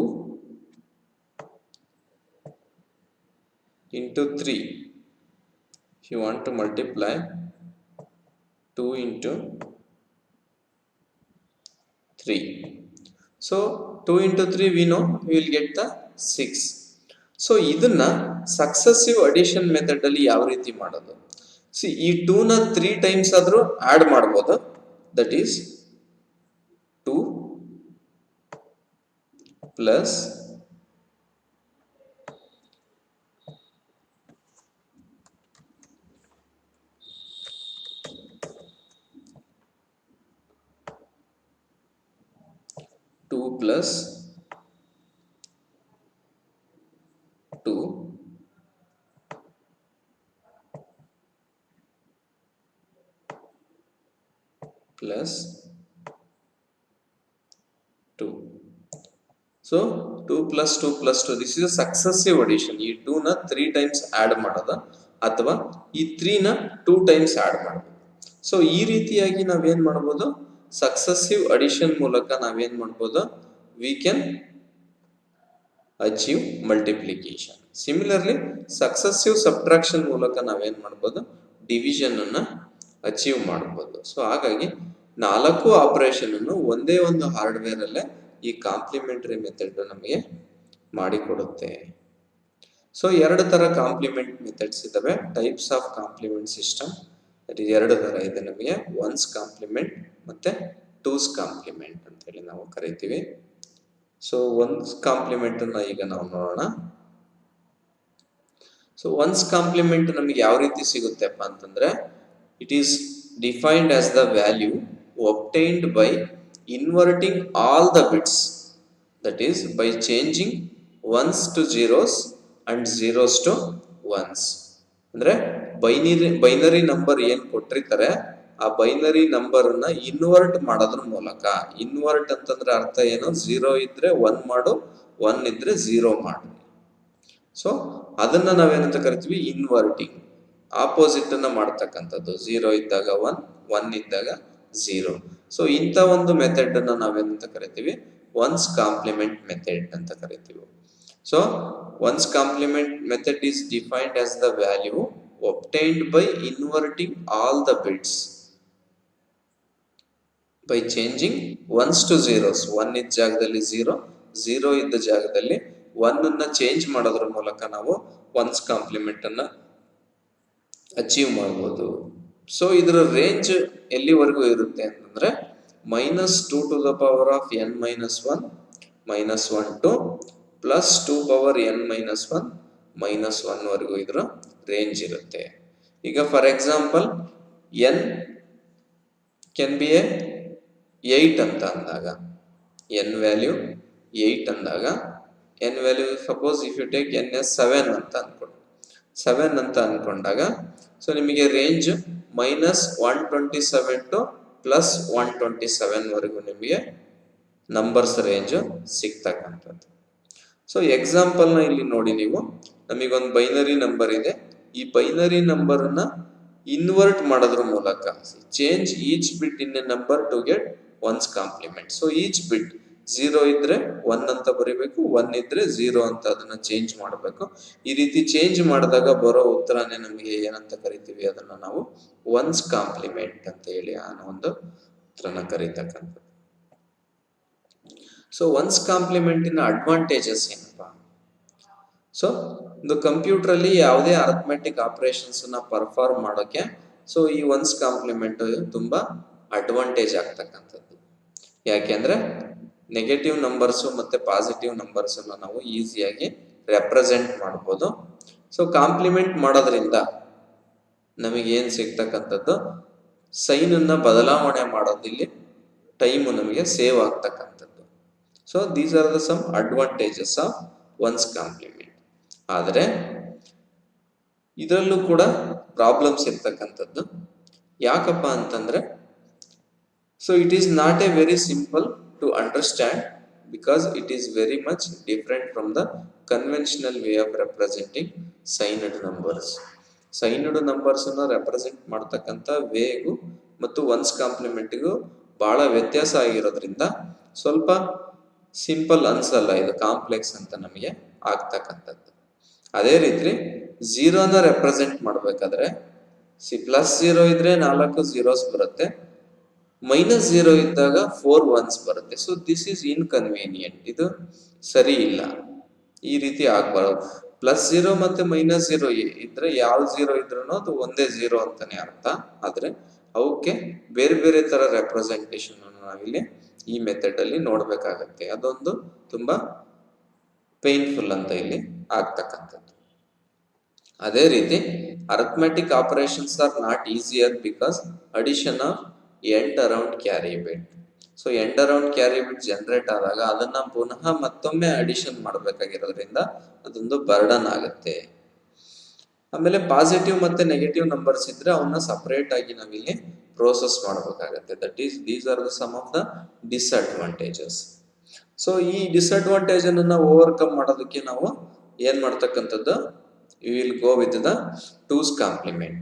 into 3, if you want to multiply 2 into 3, so 2 into 3 we know we will get the 6. So ಇದನ್ನ ಸಕ್ಸೆಸಿವ್ ಅಡಿಷನ್ ಮೆಥಡ್ ಅಲ್ಲಿ ಯಾವ ರೀತಿ ಮಾಡೋದು? ಸಿ ಈ 2 ನ 3 ಟೈಮ್ಸ್ ಆದ್ರೂ ಆಡ್ ಮಾಡಬಹುದು. That is 2 plus 2 plus 2 plus 2. So 2 plus 2 plus 2, this is a successive addition. ಈ 2 ನ 3 ಟೈಮ್ಸ್ ಆಡ್ ಮಾಡೋದ ಅಥವಾ ಈ 3 ನ 2 ಟೈಮ್ಸ್ ಆಡ್ ಮಾಡೋದು. ಸೊ ಈ ರೀತಿಯಾಗಿ ನಾವೇನ್ ಮಾಡಬಹುದು? ಸಕ್ಸೆಸಿವ್ ಅಡಿಷನ್ ಮೂಲಕ ನಾವೇನ್ ಮಾಡಬಹುದು? We can achieve multiplication. Similarly successive subtraction ಮೂಲಕ ನಾವೇನ್ ಮಾಡಬಹುದು? ಡಿವಿಷನ್ ಅನ್ನ ಅಚೀವ್ ಮಾಡಬಹುದು. ಸೊ ಹಾಗಾಗಿ 4 ಆಪರೇಷನ್ ಅನ್ನು ಒಂದೇ ಒಂದು ಹಾರ್ಡ್ವೇರ್ ಅಲ್ಲೇ ಈ ಕಾಂಪ್ಲಿಮೆಂಟರಿ ಮೆಥಡ್ ನಮಗೆ ಮಾಡಿಕೊಡುತ್ತೆ. ಸೊ 2 ತರ ಕಾಂಪ್ಲಿಮೆಂಟ್ ಮೆಥಡ್ಸ್ ಇದಾವೆ. ಟೈಪ್ಸ್ ಆಫ್ ಕಾಂಪ್ಲಿಮೆಂಟ್ ಸಿಸ್ಟಮ್, ಎರಡು ತರ ಇದೆ ನಮಗೆ. ಒನ್ಸ್ ಕಾಂಪ್ಲಿಮೆಂಟ್ ಮತ್ತೆ ಟೂಸ್ ಕಾಂಪ್ಲಿಮೆಂಟ್ ಅಂತ ಹೇಳಿ ನಾವು ಕರಿತೀವಿ. ಸೊ ಒನ್ಸ್ ಕಾಂಪ್ಲಿಮೆಂಟ್ ಅನ್ನ ಈಗ ನಾವು ನೋಡೋಣ. ಸೊ ಒನ್ಸ್ ಕಾಂಪ್ಲಿಮೆಂಟ್ ನಮಗೆ ಯಾವ ರೀತಿ ಸಿಗುತ್ತೆಪ್ಪ ಅಂತಂದ್ರೆ, it is defined as the value obtained by inverting all the bits, that is by changing ones to zeros and zeros to ones. ಅಂದ್ರೆ ಬೈನರಿ ನಂಬರ್ ಏನ್ ಕೊಟ್ಟಿರ್ತಾರೆ ಆ ಬೈನರಿ ನಂಬರ್ ಅನ್ನ ಇನ್ವರ್ಟ್ ಮಾಡೋದ್ರ ಮೂಲಕ. ಇನ್ವರ್ಟ್ ಅಂತಂದ್ರೆ ಅರ್ಥ ಏನು? 0 ಇದ್ರೆ 1 ಮಾಡು, 1 ಇದ್ರೆ 0 ಮಾಡು. ಸೊ ಅದನ್ನ ನಾವೇನಂತ ಕರಿತೀವಿ? ಇನ್ವರ್ಟಿಂಗ್. ಆಪೋಸಿಟ್ ಅನ್ನ ಮಾಡ್ತಕ್ಕಂಥದ್ದು. 0 ಇದ್ದಾಗ 1, 1 ಇದ್ದಾಗ 0. ಸೊ ಇಂಥ ಒಂದು ಮೆಥಡ್ ಅನ್ನ ನಾವೇನಂತ ಕರಿತೀವಿ? ಒನ್ಸ್ ಕಾಂಪ್ಲಿಮೆಂಟ್ ಮೆಥಡ್ ಅಂತ ಕರಿತೀವಿ. So once compliment method is defined as the value obtained by inverting all the bits by changing ones to zeros. 1 ಇದ್ದ ಜಾಗದಲ್ಲಿ 0, 0 ಇದ್ದ ಜಾಗದಲ್ಲಿ 1 ಅನ್ನ ಚೇಂಜ್ ಮಾಡೋದ್ರ ಮೂಲಕ ನಾವು ಒನ್ಸ್ ಕಾಂಪ್ಲಿಮೆಂಟ್ ಅನ್ನ ಅಚೀವ್ ಮಾಡಬಹುದು. ಸೊ ಇದರ ರೇಂಜ್ ಎಲ್ಲಿವರೆಗೂ ಇರುತ್ತೆ ಅಂತಂದ್ರೆ -2 to the power of n minus 1 minus 1 to +2 power n minus 1 minus 1 ವರೆಗೂ ಇದರ ರೇಂಜ್ ಇರುತ್ತೆ. ಈಗ for example n can be a 8 ಅಂತ ಅಂದಾಗ n ವ್ಯಾಲ್ಯೂ 8 ಅಂದಾಗ n value suppose if you take n as 7 ಅಂತ ಅನ್ಕೊಂಡು 7 ಅಂತ ಅನ್ಕೊಂಡಾಗ ಸೊ ನಿಮಗೆ ರೇಂಜ್ -127 to +127 ವರೆಗೂ ನಿಮಗೆ ನಂಬರ್ಸ್ ರೇಂಜ್ ಸಿಗ್ತಕ್ಕಂಥದ್ದು. ಸೊ ಎಕ್ಸಾಂಪಲ್ನ ಇಲ್ಲಿ ನೋಡಿ, ನೀವು ನಮಗೊಂದು ಬೈನರಿ ನಂಬರ್ ಇದೆ, ಈ ಬೈನರಿ ನಂಬರ್ನ ಇನ್ವರ್ಟ್ ಮಾಡೋದ್ರ ಮೂಲಕ change each bit in a number to get ones complement. So each bit 0 ಇದ್ರೆ 1 ಅಂತ ಬರಿಬೇಕು, 1 ಇದ್ರೆ 0 ಅಂತ ಅದನ್ನ ಚೇಂಜ್ ಮಾಡಬೇಕು. ಈ ರೀತಿ ಚೇಂಜ್ ಮಾಡಿದಾಗ ಬರೋ ಉತ್ತರನೇ ನಮಗೆ ಏನಂತ ಕರಿತೀವಿ, ಅದನ್ನ ನಾವು ಒನ್ಸ್ ಕಾಂಪ್ಲಿಮೆಂಟ್ ಅಂತ ಹೇಳಿ ಅನ್ನೋ ಒಂದು ಉತ್ತರನ ಕರೀತಕ್ಕಂಥದ್ದು. ಸೊ ಒನ್ಸ್ ಕಾಂಪ್ಲಿಮೆಂಟಿನ ಅಡ್ವಾಂಟೇಜಸ್ ಏನಪ್ಪಾ? ಸೊ ಒಂದು ಕಂಪ್ಯೂಟರ್ ಅಲ್ಲಿ ಯಾವುದೇ ಅರ್ಥಮೆಟಿಕ್ ಆಪರೇಷನ್ಸ್ ನ ಪರ್ಫಾರ್ಮ್ ಮಾಡೋಕೆ ಸೊ ಈ ಒನ್ಸ್ ಕಾಂಪ್ಲಿಮೆಂಟ್ ತುಂಬಾ ಅಡ್ವಾಂಟೇಜ್ ಆಗ್ತಕ್ಕಂಥದ್ದು. ಯಾಕೆಂದ್ರೆ ನೆಗೆಟಿವ್ ನಂಬರ್ಸು ಮತ್ತೆ ಪಾಸಿಟಿವ್ ನಂಬರ್ಸ್ ಅನ್ನು ನಾವು ಈಸಿಯಾಗಿ ರೆಪ್ರೆಸೆಂಟ್ ಮಾಡ್ಬೋದು. ಸೊ ಕಾಂಪ್ಲಿಮೆಂಟ್ ಮಾಡೋದ್ರಿಂದ ನಮಗೆ ಏನ್ ಸಿಗ್ತಕ್ಕಂಥದ್ದು, ಸೈನ್ ಅನ್ನ ಬದಲಾವಣೆ ಮಾಡೋದಿಲ್ಲಿ ಟೈಮ್ ನಮಗೆ ಸೇವ್ ಆಗ್ತಕ್ಕಂಥದ್ದು. So these are the some advantages of one's complement. ಆದರೆ ಇದರಲ್ಲೂ ಕೂಡ ಪ್ರಾಬ್ಲಮ್ಸ್ ಇರ್ತಕ್ಕಂಥದ್ದು. ಯಾಕಪ್ಪ ಅಂತಂದ್ರೆ so it is not a very simple to understand because it is very much different from the conventional way of representing signed numbers. Signed numbers ಅನ್ನು ರೆಪ್ರೆಸೆಂಟ್ ಮಾಡ್ತಕ್ಕಂಥ ವೇಗೂ ಮತ್ತು ಒನ್ಸ್ ಕಾಂಪ್ಲಿಮೆಂಟ್ಗೂ ಬಹಳ ವ್ಯತ್ಯಾಸ ಆಗಿರೋದ್ರಿಂದ ಸ್ವಲ್ಪ ಸಿಂಪಲ್ ಅನ್ಸಲ್ಲ, ಇದು ಕಾಂಪ್ಲೆಕ್ಸ್ ಅಂತ ನಮಗೆ ಆಗ್ತಕ್ಕಂಥದ್ದು. ಅದೇ ರೀತಿ 0ನ ರೆಪ್ರೆಸೆಂಟ್ ಮಾಡಬೇಕಾದ್ರೆ +0 ಇದ್ರೆ 4 zeros ಬರುತ್ತೆ, -0 ಇದ್ದಾಗ 4 ones ಬರುತ್ತೆ. ಸೊ ದಿಸ್ ಈಸ್ ಇನ್ಕನ್ವೀನಿಯಂಟ್, ಇದು ಸರಿ ಇಲ್ಲ, ಈ ರೀತಿ ಆಗ್ಬಾರ್ದು. +0 ಮತ್ತೆ -0 ಇದ್ರೆ ಯಾವ 0 ಇದ್ರೂ ಅದು ಒಂದೇ 0 ಅಂತಾನೆ ಅರ್ಥ. ಆದ್ರೆ ಅವಕ್ಕೆ ಬೇರೆ ಬೇರೆ ತರ ರೆಪ್ರೆಸೆಂಟೇಷನ್ ನಾವಿಲ್ಲಿ ಈ ಮೆಥಡ್ ಅಲ್ಲಿ ನೋಡ್ಬೇಕಾಗತ್ತೆ. ಅದೊಂದು ತುಂಬಾ ಪೇನ್ಫುಲ್ ಅಂತ ಇಲ್ಲಿ ಆಗ್ತಕ್ಕಂಥದ್ದು. ಅದೇ ರೀತಿ arithmetic operations are not easier because addition of end around carry bit. So end around carry bit generate ಆದಾಗ ಅದನ್ನ ಪುನಃ ಮತ್ತೊಮ್ಮೆ ಅಡಿಷನ್ ಮಾಡಬೇಕಾಗಿರೋದ್ರಿಂದ ಅದೊಂದು ಬರ್ಡನ್ ಆಗುತ್ತೆ. ಆಮೇಲೆ ಪಾಸಿಟಿವ್ ಮತ್ತೆ ನೆಗೆಟಿವ್ ನಂಬರ್ಸ್ ಇದ್ರೆ ಅವನ್ನ ಸಪರೇಟ್ ಆಗಿ ನಾವಿಲ್ಲಿ ಪ್ರೋಸೆಸ್ ಮಾಡಬೇಕಾಗತ್ತೆ. These are the some of the disadvantages. So ಈ ಡಿಸ್ಅಡ್ವಾಂಟೇಜ್ ಅನ್ನ ಓವರ್ಕಮ್ ಮಾಡೋದಕ್ಕೆ ನಾವು ಏನ್ ಮಾಡ್ತಕ್ಕಂಥದ್ದು, we will go with the 2's complement.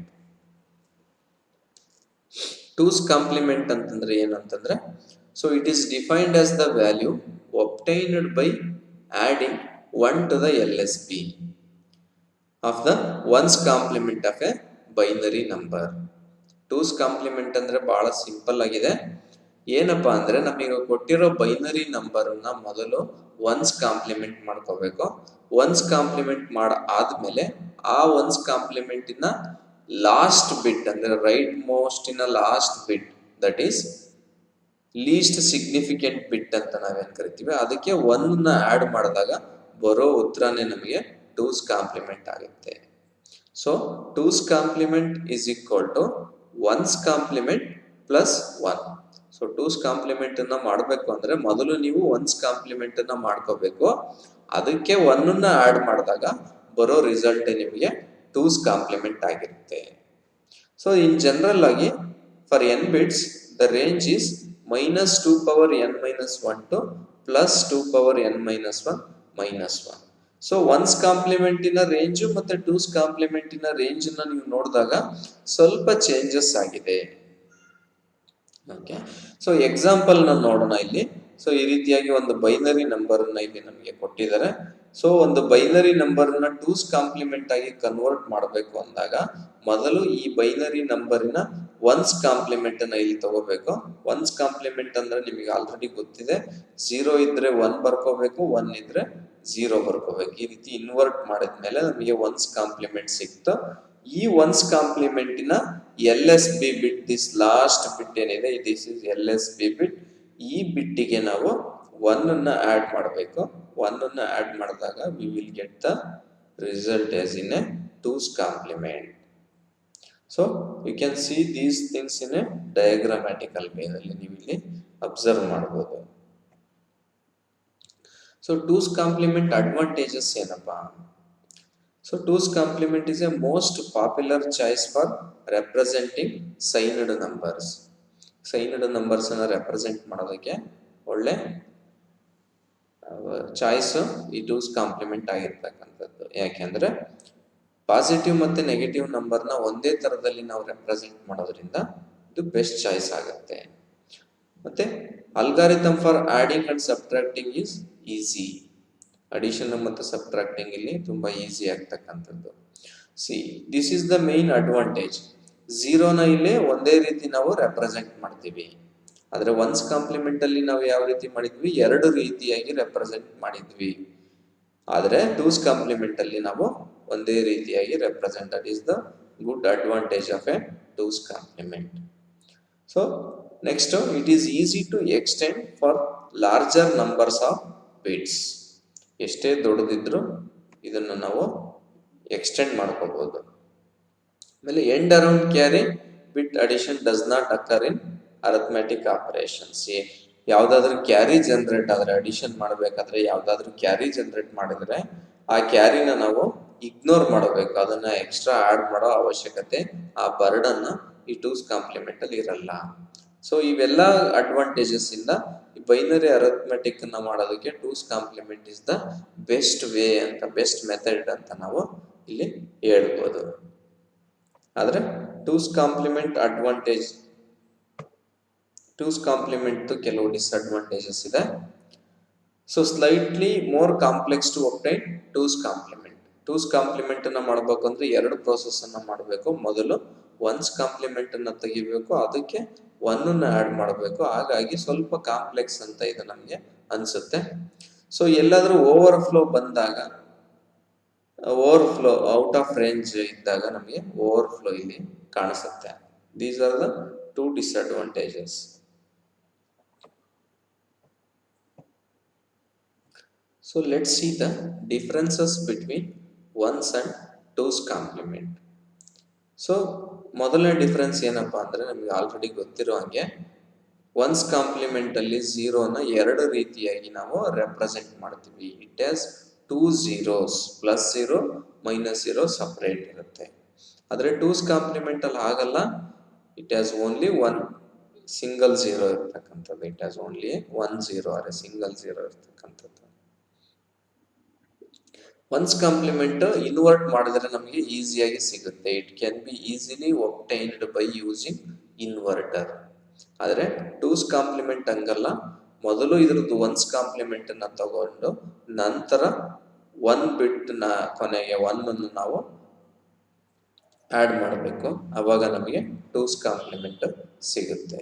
2's complement ಅಂತಂದ್ರೆ ಏನಂತಂದ್ರೆ so it is defined as the value obtained by adding 1 to the LSB of the ones complement of a binary number. 2's complement ಅಂದ್ರೆ ಬಹಳ ಸಿಂಪಲ್ ಆಗಿದೆ. ಏನಪ್ಪಾ ಅಂದ್ರೆ ನಮಗೆ ಕೊಟ್ಟಿರೋ ಬೈನರಿ ನಂಬರ್ ಅನ್ನ ಮೊದಲು ಒನ್ಸ್ ಕಾಂಪ್ಲಿಮೆಂಟ್ ಮಾಡ್ಕೋಬೇಕು. ಒನ್ಸ್ ಕಾಂಪ್ಲಿಮೆಂಟ್ ಆದ್ಮೇಲೆ ಆ ಒನ್ಸ್ ಕಾಂಪ್ಲಿಮೆಂಟ್ ಇನ ಲಾಸ್ಟ್ ಬಿಟ್ ಅಂದ್ರೆ rightmost in last bit, that is least significant bit ಅಂತ ನಾವೇನ್ ಕರಿತೀವಿ, ಅದಕ್ಕೆ 1 ನ ಆಡ್ ಮಾಡಿದಾಗ ಬರೋ ಉತ್ತರನೇ ನಮಗೆ 2's ಕಾಂಪ್ಲಿಮೆಂಟ್ ಆಗುತ್ತೆ. So 2's complement is equal to one's complement plus 1. So 2's complement ಅನ್ನ ಮಾಡಬೇಕು ಅಂದ್ರೆ ಮೊದಲು ನೀವು ಒನ್ಸ್ ಕಾಂಪ್ಲಿಮೆಂಟ್ ಅನ್ನ ಮಾಡ್ಕೋಬೇಕು, ಅದಕ್ಕೆ 1 ನ ಆಡ್ ಮಾಡಿದಾಗ ಬರೋ ರಿಸಲ್ಟ್ ನಿಮಗೆ 2's ಕಾಂಪ್ಲಿಮೆಂಟ್ ಆಗಿರುತ್ತೆ. ಸೊ ಇನ್ ಜನರಲ್ ಆಗಿ for n bits the range is -2 power n minus 1 to +2 power n minus 1 minus 1. So once complement ಇನ ರೇಂಜ್ ಮತ್ತೆ 2's ಕಾಂಪ್ಲಿಮೆಂಟ್ ಇನ ರೇಂಜ್ ನ ನೀವು ನೋಡಿದಾಗ ಸ್ವಲ್ಪ ಚೇಂಜಸ್ ಆಗಿದೆ. ಓಕೆ, ಸೊ ಎಕ್ಸಾಂಪಲ್ ನ ನೋಡೋಣ ಇಲ್ಲಿ. ಸೊ ಈ ರೀತಿಯಾಗಿ ಒಂದು ಬೈನರಿ ನಂಬರ್ ಅನ್ನ ಇಲ್ಲಿ ನಮಗೆ ಕೊಟ್ಟಿದ್ದಾರೆ. ಸೊ ಒಂದು ಬೈನರಿ ನಂಬರ್ ನ ಟೂಸ್ ಕಾಂಪ್ಲಿಮೆಂಟ್ ಆಗಿ ಕನ್ವರ್ಟ್ ಮಾಡಬೇಕು ಅಂದಾಗ ಮೊದಲು ಈ ಬೈನರಿ ನಂಬರಿನ ಒನ್ಸ್ ಕಾಂಪ್ಲಿಮೆಂಟ್ ಅನ್ನ ಇಲ್ಲಿ ತಗೋಬೇಕು. ಒನ್ಸ್ ಕಾಂಪ್ಲಿಮೆಂಟ್ ಅಂದ್ರೆ ನಿಮಗೆ ಆಲ್ರೆಡಿ ಗೊತ್ತಿದೆ, 0 ಇದ್ರೆ 1 ಬರ್ಕೋಬೇಕು, 1 ಇದ್ರೆ 0 ಬರ್ಕೋಬೇಕು. ಈ ರೀತಿ ಇನ್ವರ್ಟ್ ಮಾಡಿದ್ಮೇಲೆ ನಮಗೆ ಒನ್ಸ್ ಕಾಂಪ್ಲಿಮೆಂಟ್ ಸಿಕ್ತು. ಈ ಒನ್ಸ್ ಕಾಂಪ್ಲಿಮೆಂಟಿನ LSB bit, this last bit ಏನಿದೆ, ದಿಸ್ ಇಸ್ LSB ಬಿಟ್. ಈ ಬಿಟ್ಟಿಗೆ ನಾವು 1 ಅನ್ನ ಆಡ್ ಮಾಡಬೇಕು. 1 ಅನ್ನ ಆಡ್ ಮಾಡಿದಾಗ we will get the result as in a twos complement. So you can see these things in a diagrammatical ವೇನಲ್ಲಿ ನೀವು ಇಲ್ಲಿ ಅಬ್ಸರ್ವ್ ಮಾಡಬಹುದು. ಸೊ ಟೂಸ್ ಕಾಂಪ್ಲಿಮೆಂಟ್ ಅಡ್ವಾಂಟೇಜಸ್ ಏನಪ್ಪಾ? So 2's complement is a most popular choice for representing signed numbers. Signed numbers ಅನ್ನು ರೆಪ್ರೆಸೆಂಟ್ ಮಾಡೋದಕ್ಕೆ ಒಳ್ಳೆ ಚಾಯ್ಸ್ ಈ 2's ಕಾಂಪ್ಲಿಮೆಂಟ್ ಆಗಿರ್ತಕ್ಕಂಥದ್ದು. ಯಾಕೆಂದ್ರೆ ಪಾಸಿಟಿವ್ ಮತ್ತೆ ನೆಗೆಟಿವ್ ನಂಬರ್ನ ಒಂದೇ ತರದಲ್ಲಿ ನಾವು ರೆಪ್ರೆಸೆಂಟ್ ಮಾಡೋದ್ರಿಂದ ಇದು ಬೆಸ್ಟ್ ಚಾಯ್ಸ್ ಆಗುತ್ತೆ. ಮತ್ತೆ algorithm for adding and subtracting is easy. Addition ಮತ್ತು ಸಬ್ಟ್ರಾಕ್ಟಿಂಗ್ ಇಲ್ಲಿ ತುಂಬಾ ಈಸಿ ಆಗ್ತಕ್ಕಂಥದ್ದು. See this is the main advantage. 0ನ ಇಲ್ಲಿ ಒಂದೇ ರೀತಿ ನಾವು ರೆಪ್ರೆಸೆಂಟ್ ಮಾಡ್ತೀವಿ. ಆದ್ರೆ ಒನ್ಸ್ ಕಾಂಪ್ಲಿಮೆಂಟ್ ಅಲ್ಲಿ ನಾವು ಯಾವ ರೀತಿ ಮಾಡಿದ್ವಿ, 2 ರೀತಿಯಾಗಿ ರೆಪ್ರೆಸೆಂಟ್ ಮಾಡಿದ್ವಿ. ಆದ್ರೆ ಟೂಸ್ ಕಾಂಪ್ಲಿಮೆಂಟ್ ಅಲ್ಲಿ ನಾವು ಒಂದೇ ರೀತಿಯಾಗಿ represent. That is the good advantage of a twos complement. So next, it is easy to extend for larger numbers of bits. ಎಷ್ಟೇ ದೊಡ್ಡದಿದ್ರು ಇದನ್ನು ನಾವು ಎಕ್ಸ್ಟೆಂಡ್ ಮಾಡ್ಕೋಬಹುದು. ಆಮೇಲೆ end around carry bit addition does not occur in arithmetic operations. ಯಾವ್ದಾದ್ರು ಕ್ಯಾರಿ ಜನರೇಟ್ ಆದ್ರೆ, ಅಡಿಷನ್ ಮಾಡಬೇಕಾದ್ರೆ ಯಾವ್ದಾದ್ರು ಕ್ಯಾರಿ ಜನರೇಟ್ ಮಾಡಿದ್ರೆ ಆ ಕ್ಯಾರಿನ ನಾವು ಇಗ್ನೋರ್ ಮಾಡಬೇಕು. ಅದನ್ನ ಎಕ್ಸ್ಟ್ರಾ ಆಡ್ ಮಾಡೋ ಅವಶ್ಯಕತೆ, ಆ ಬರ್ಡನ್ನ ಈ ಟೂಸ್ ಕಾಂಪ್ಲಿಮೆಂಟ್ ಅಲ್ಲಿ ಇರಲ್ಲ. ಸೊ ಇವೆಲ್ಲ ಅಡ್ವಾಂಟೇಜಸ್ ಇಂದ ಈ ಬೈನರಿ ಅರಿಥಮೆಟಿಕ್ ಅನ್ನ ಮಾಡೋದಕ್ಕೆ two's complement is the best way ಅಂತ, ಬೆಸ್ಟ್ ಮೆಥಡ್ ಅಂತ ನಾವು ಇಲ್ಲಿ ಹೇಳ್ಬೋದು. ಆದ್ರೆ twos complement advantage, two's complement ಕೆಲವು ಡಿಸ್ಅಡ್ವಾಂಟೇಜಸ್ ಇದೆ. So slightly more complex to obtain two's complement. Two's complement ಅನ್ನ ಮಾಡಬೇಕು ಅಂದ್ರೆ 2 ಪ್ರೋಸೆಸ್ ಅನ್ನ ಮಾಡಬೇಕು. ಮೊದಲು ಒನ್ಸ್ ಕಾಂಪ್ಲಿಮೆಂಟ್ ಅನ್ನ ತೆಗಿಬೇಕು, ಅದಕ್ಕೆ 1 ಅನ್ನ ಆಡ್ ಮಾಡಬೇಕು. ಹಾಗಾಗಿ ಸ್ವಲ್ಪ ಕಾಂಪ್ಲೆಕ್ಸ್ ಅಂತ ಇದು ನಮ್ಗೆ ಅನ್ಸುತ್ತೆ. ಸೊ ಎಲ್ಲಾದ್ರೂ ಓವರ್ಫ್ಲೋ ಬಂದಾಗ, ಓವರ್ಫ್ಲೋ ಔಟ್ ಆಫ್ ರೇಂಜ್ ಇದ್ದಾಗ ನಮಗೆ ಓವರ್ಫ್ಲೋ ಇಲ್ಲಿ ಕಾಣಿಸುತ್ತೆ. These are the 2 disadvantages. So let's see the differences between ones and two's complement. So ಮೊದಲನೇ ಡಿಫರೆನ್ಸ್ ಏನಪ್ಪಾ ಅಂದ್ರೆ ನಮಗೆ ಆಲ್ರೆಡಿ ಗೊತ್ತಿರೋ ಹಾಗೆ ಒನ್ಸ್ ಕಾಂಪ್ಲಿಮೆಂಟ್ ಅಲ್ಲಿ 0ನ 2 ರೀತಿಯಾಗಿ ನಾವು ರೆಪ್ರೆಸೆಂಟ್ ಮಾಡ್ತೀವಿ. ಇಟ್ ಹ್ಯಾಸ್ 2 zeros, +0 -0 ಸಪರೇಟ್ ಇರುತ್ತೆ. ಆದ್ರೆ ಟೂಸ್ ಕಾಂಪ್ಲಿಮೆಂಟ್ ಅಲ್ಲಿ ಆಗಲ್ಲ. ಇಟ್ ಹ್ಯಾಸ್ ಓನ್ಲಿ 1 ಸಿಂಗಲ್ 0 ಇರ್ತಕ್ಕಂಥದ್ದು. It has only 1 0 or single 0 ಇರ್ತಕ್ಕಂಥದ್ದು. ಒನ್ಸ್ ಕಾಂಪ್ಲಿಮೆಂಟ್ ಇನ್ವರ್ಟ್ ಮಾಡಿದ್ರೆ ನಮಗೆ ಈಸಿಯಾಗಿ ಸಿಗುತ್ತೆ. It can be easily obtained by using inverter. ಆದ್ರೆ ಟೂಸ್ ಕಾಂಪ್ಲಿಮೆಂಟ್ ಹಂಗಲ್ಲ. ಮೊದಲು ಇದ್ರದ್ದು ಒನ್ಸ್ ಕಾಂಪ್ಲಿಮೆಂಟ್ ಅನ್ನ ತಗೊಂಡು ನಂತರ 1 ಬಿಟ್ ನ ಕೊನೆಗೆ 1 ಅನ್ನು ನಾವು ಆಡ್ ಮಾಡಬೇಕು. ಅವಾಗ ನಮಗೆ ಟೂಸ್ ಕಾಂಪ್ಲಿಮೆಂಟ್ ಸಿಗುತ್ತೆ.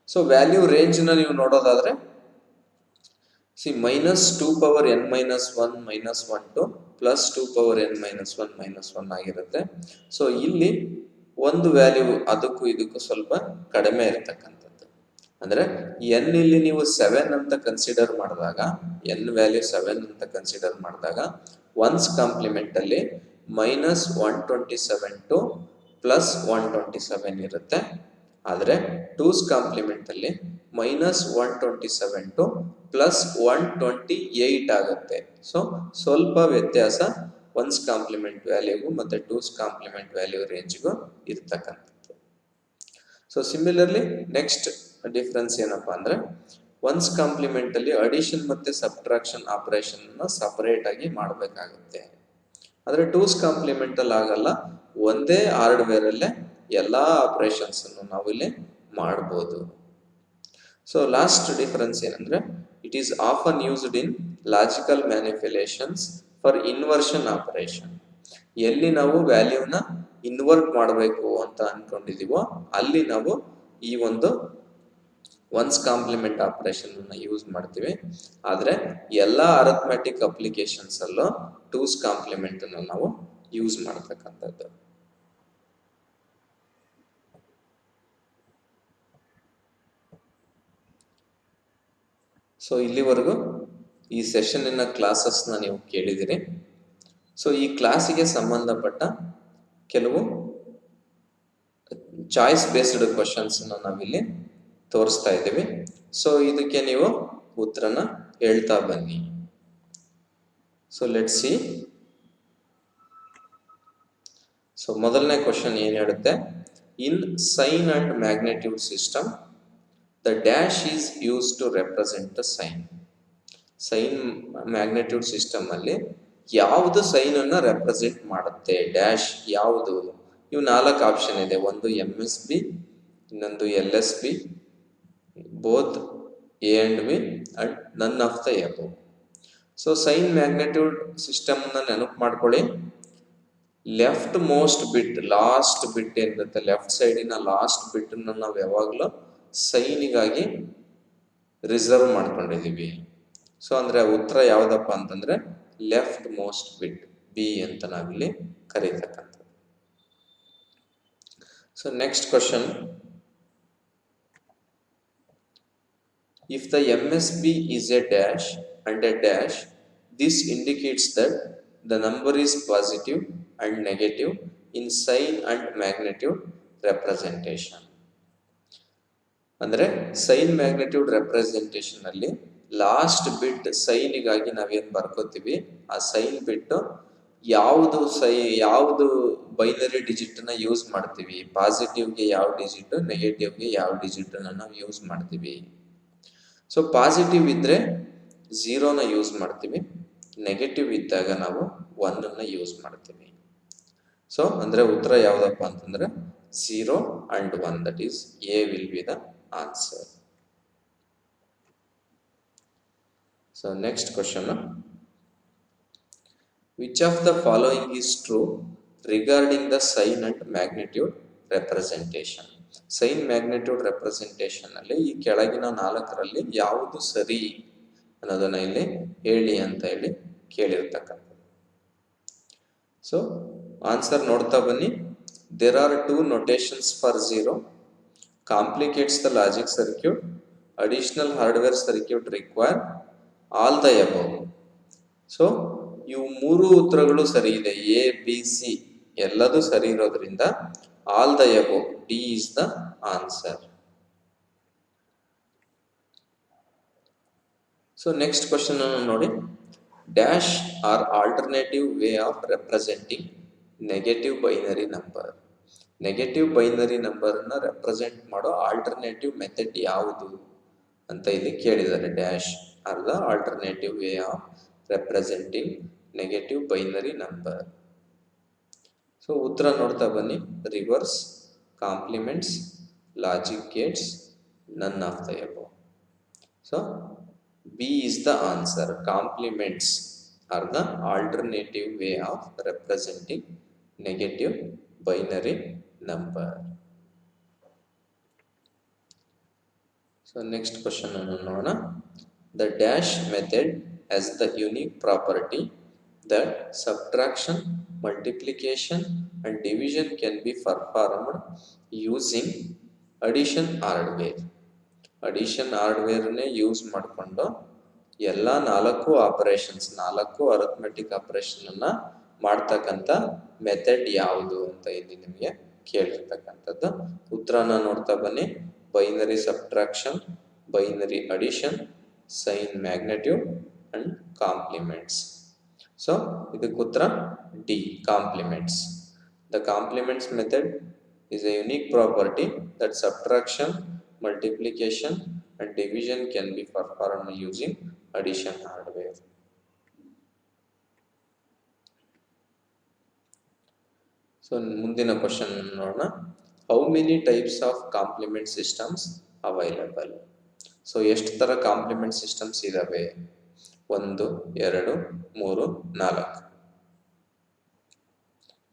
ಸೊ ವ್ಯಾಲ್ಯೂ ರೇಂಜ್ ನ ನೀವು ನೋಡೋದಾದ್ರೆ -2 power n -1 -1 to +2 power n -1 -1 ಆಗಿರುತ್ತೆ. ಸೊ ಇಲ್ಲಿ ಒಂದು ವ್ಯಾಲ್ಯೂ ಅದಕ್ಕೂ ಇದಕ್ಕೂ ಸ್ವಲ್ಪ ಕಡಿಮೆ ಇರತಕ್ಕಂಥದ್ದು. ಅಂದ್ರೆ n ಇಲ್ಲಿ ನೀವು 7 ಅಂತ ಕನ್ಸಿಡರ್ ಮಾಡಿದಾಗ, n ವ್ಯಾಲ್ಯೂ 7 ಅಂತ ಕನ್ಸಿಡರ್ ಮಾಡಿದಾಗ ಒನ್ಸ್ ಕಾಂಪ್ಲಿಮೆಂಟ್ ಅಲ್ಲಿ -127 to +127 ಇರುತ್ತೆ. ಆದ್ರೆ ಟೂಸ್ ಕಾಂಪ್ಲಿಮೆಂಟ್ ಅಲ್ಲಿ -127 to +128 ಆಗುತ್ತೆ. ಸೊ ಸ್ವಲ್ಪ ವ್ಯತ್ಯಾಸ ಒನ್ಸ್ ಕಾಂಪ್ಲಿಮೆಂಟ್ ವ್ಯಾಲ್ಯೂಗೂ ಮತ್ತೆ ಟೂಸ್ ಕಾಂಪ್ಲಿಮೆಂಟ್ ವ್ಯಾಲ್ಯೂ ರೇಂಜ್ಗೂ ಇರ್ತಕ್ಕಂಥದ್ದು. ಸೊ ಸಿಮಿಲರ್ಲಿ ನೆಕ್ಸ್ಟ್ ಡಿಫರೆನ್ಸ್ ಏನಪ್ಪಾ ಅಂದ್ರೆ ಒನ್ಸ್ ಕಾಂಪ್ಲಿಮೆಂಟ್ ಅಲ್ಲಿ ಅಡಿಷನ್ ಮತ್ತೆ ಸಬ್ಟ್ರಾಕ್ಷನ್ ಆಪರೇಷನ್ ಅನ್ನ ಸಪರೇಟ್ ಆಗಿ ಮಾಡಬೇಕಾಗುತ್ತೆ. ಆದ್ರೆ ಟೂಸ್ ಕಾಂಪ್ಲಿಮೆಂಟ್ ಅಲ್ಲಿ ಆಗಲ್ಲ. ಒಂದೇ ಹಾರ್ಡ್ವೇರ್ ಅಲ್ಲೇ ಎಲ್ಲಾ ಆಪರೇಷನ್ಸ್ ಅನ್ನು ನಾವು ಇಲ್ಲಿ ಮಾಡಬಹುದು. ಸೊ ಲಾಸ್ಟ್ ಡಿಫರೆನ್ಸ್ ಏನಂದ್ರೆ it is often used in logical manipulations for inversion operation. ಎಲ್ಲಿ ನಾವು ವ್ಯಾಲ್ಯೂನ ಇನ್ವರ್ಟ್ ಮಾಡಬೇಕು ಅಂತ ಅನ್ಕೊಂಡಿದೀವೋ ಅಲ್ಲಿ ನಾವು ಈ ಒಂದು ಒನ್ಸ್ ಕಾಂಪ್ಲಿಮೆಂಟ್ ಆಪರೇಷನ್ ಯೂಸ್ ಮಾಡ್ತೀವಿ. ಆದ್ರೆ ಎಲ್ಲಾ ಅರಿಥಮೆಟಿಕ್ ಅಪ್ಲಿಕೇಶನ್ಸ್ ಅಲ್ಲೂ ಟೂಸ್ ಕಾಂಪ್ಲಿಮೆಂಟ್ ಅನ್ನು ನಾವು ಯೂಸ್ ಮಾಡ್ತಕ್ಕಂಥದ್ದು. ಸೊ ಇಲ್ಲಿವರೆಗೂ ಈ ಸೆಷನ್ನಿನ ಕ್ಲಾಸಸ್ನ ನೀವು ಕೇಳಿದಿರಿ. ಸೊ ಈ ಕ್ಲಾಸಿಗೆ ಸಂಬಂಧಪಟ್ಟ ಕೆಲವು ಚಾಯ್ಸ್ ಬೇಸ್ಡ್ ಕ್ವಶನ್ಸ್ ನಾವಿಲ್ಲಿ ತೋರಿಸ್ತಾ ಇದ್ದೀವಿ. ಸೊ ಇದಕ್ಕೆ ನೀವು ಉತ್ತರನ ಹೇಳ್ತಾ ಬನ್ನಿ. So let's see. ಸೊ ಮೊದಲನೇ ಕ್ವಶನ್ ಏನ್ ಹೇಳುತ್ತೆ, in sign and magnitude system the dash is use to represent the sign. Sign magnitude system ಅಲ್ಲಿ ಯಾವುದು ಸೈನ್ ಅನ್ನ ರೆಪ್ರೆಸೆಂಟ್ ಮಾಡುತ್ತೆ, ಡ್ಯಾಶ್ ಯಾವುದು? ಇವು 4 ಆಪ್ಷನ್ ಇದೆ. ಒಂದು MSB, ಇನ್ನೊಂದು LSB, both A and B and none of the above. So sign magnitude system ನ ನೆನಪು ಮಾಡ್ಕೊಳ್ಳಿ. Left most bit, last bit ಏನಿರುತ್ತೆ, ಲೆಫ್ಟ್ ಸೈಡಿನ ಲಾಸ್ಟ್ ಬಿಟ್ ನಾವು ಯಾವಾಗಲೂ ಸೈನಿಗಾಗಿ ರಿಸರ್ವ್ ಮಾಡ್ಕೊಂಡಿದೀವಿ. ಸೊ ಅಂದ್ರೆ ಉತ್ತರ ಯಾವ್ದಪ್ಪ ಅಂತಂದ್ರೆ ಲೆಫ್ಟ್ ಮೋಸ್ಟ್ ಬಿಟ್, ಬಿ ಅಂತ ನಾವಿಲ್ಲಿ ಕರೀತಕ್ಕಂಥದ್ದು. So next question, if the MSB is a dash and a dash, this indicates that the number is positive and negative in sign and magnitude representation. ಅಂದ್ರೆ ಸೈನ್ ಮ್ಯಾಗ್ನಿಟ್ಯೂಡ್ ರೆಪ್ರೆಸೆಂಟೇಷನ್ ಅಲ್ಲಿ ಲಾಸ್ಟ್ ಬಿಟ್ ಸೈನಿಗಾಗಿ ನಾವೇನ್ ಬರ್ಕೋತೀವಿ, ಆ ಸೈನ್ ಬಿಟ್ಟು ಯಾವುದು ಬೈನರಿ ಡಿಜಿಟ್ ನ ಯೂಸ್ ಮಾಡ್ತೀವಿ, ಪಾಸಿಟಿವ್ಗೆ ಯಾವ ಡಿಜಿಟ್, ನೆಗೆಟಿವ್ಗೆ ಯಾವ ಡಿಜಿಟ್ ನಾವು ಯೂಸ್ ಮಾಡ್ತೀವಿ. ಸೊ ಪಾಸಿಟಿವ್ ಇದ್ರೆ 0ನ ಯೂಸ್ ಮಾಡ್ತೀವಿ, ನೆಗೆಟಿವ್ ಇದ್ದಾಗ ನಾವು 1 ಯೂಸ್ ಮಾಡ್ತೀವಿ. ಸೊ ಅಂದ್ರೆ ಉತ್ತರ ಯಾವ್ದಪ್ಪ ಅಂತಂದ್ರೆ 0 and 1, that is A will be the answer. So next question, which of the following is true regarding the sign and magnitude representation? Sign magnitude representation ಅಲ್ಲಿ ಈ ಕೆಳಗಿನ 4ರಲ್ಲಿ ಯಾವುದು ಸರಿ ಅನ್ನೋದನ್ನ ಇಲ್ಲಿ ಹೇಳಿ ಅಂತ ಹೇಳಿ ಕೇಳಿರ್ತಕ್ಕಂಥದ್ದು. ಸೊ ಆನ್ಸರ್ ನೋಡ್ತಾ ಬನ್ನಿ. There are 2 notations for 0, complicates the logic circuit, additional hardware circuit required, all the above. So ಇವು 3 ಉತ್ತರಗಳು ಸರಿ ಇದೆ. A, B, C ಎಲ್ಲದೂ ಸರಿ ಇರೋದ್ರಿಂದ all the above, D is the answer. So next question ಅನ್ನು ನೋಡಿ, dash are alternative way of representing negative binary number. Negative binary number ಅನ್ನ ರೆಪ್ರೆಸೆಂಟ್ ಮಾಡೋ ಆಲ್ಟರ್ನೇಟಿವ್ ಮೆಥಡ್ ಯಾವುದು ಅಂತ ಇಲ್ಲಿ ಕೇಳಿದ್ದಾರೆ. Dash are the alternative way of representing negative binary number. So ಉತ್ತರ ನೋಡ್ತಾ ಬನ್ನಿ. Reverse, complements, logic gates, none of the above. So B is the answer. Complements are the alternative way of representing negative binary number. So next question anona, the dash method has the unique property that subtraction, multiplication and division can be performed using addition hardware. Addition ಹಾರ್ಡ್ವೇರ್ನೇ ಯೂಸ್ ಮಾಡಿಕೊಂಡು ಎಲ್ಲ 4 ಆಪರೇಷನ್ಸ್, 4 ಅರಿಥಮೆಟಿಕ್ ಆಪರೇಷನ್ ಅನ್ನ ಮಾಡ್ತಕ್ಕಂಥ ಮೆಥಡ್ ಯಾವುದು ಅಂತ ಇಲ್ಲಿ ನಿಮಗೆ ಕೇಳಿರ್ತಕ್ಕಂಥದ್ದು. ಉತ್ತರನ ನೋಡ್ತಾ ಬನ್ನಿ. Binary subtraction, binary addition, sign magnitude and complements. So ಇದಕ್ಕೆ ಉತ್ತರ D, complements. The complements method is a unique property that subtraction, multiplication and division can be performed using addition hardware. So ಮುಂದಿನ ಕ್ವಶನ್ ನೋಡೋಣ. How many types of complement systems available? So ಎಷ್ಟು ಥರ ಕಾಂಪ್ಲಿಮೆಂಟ್ ಸಿಸ್ಟಮ್ಸ್ ಇದ್ದಾವೆ? 1 2 3 4.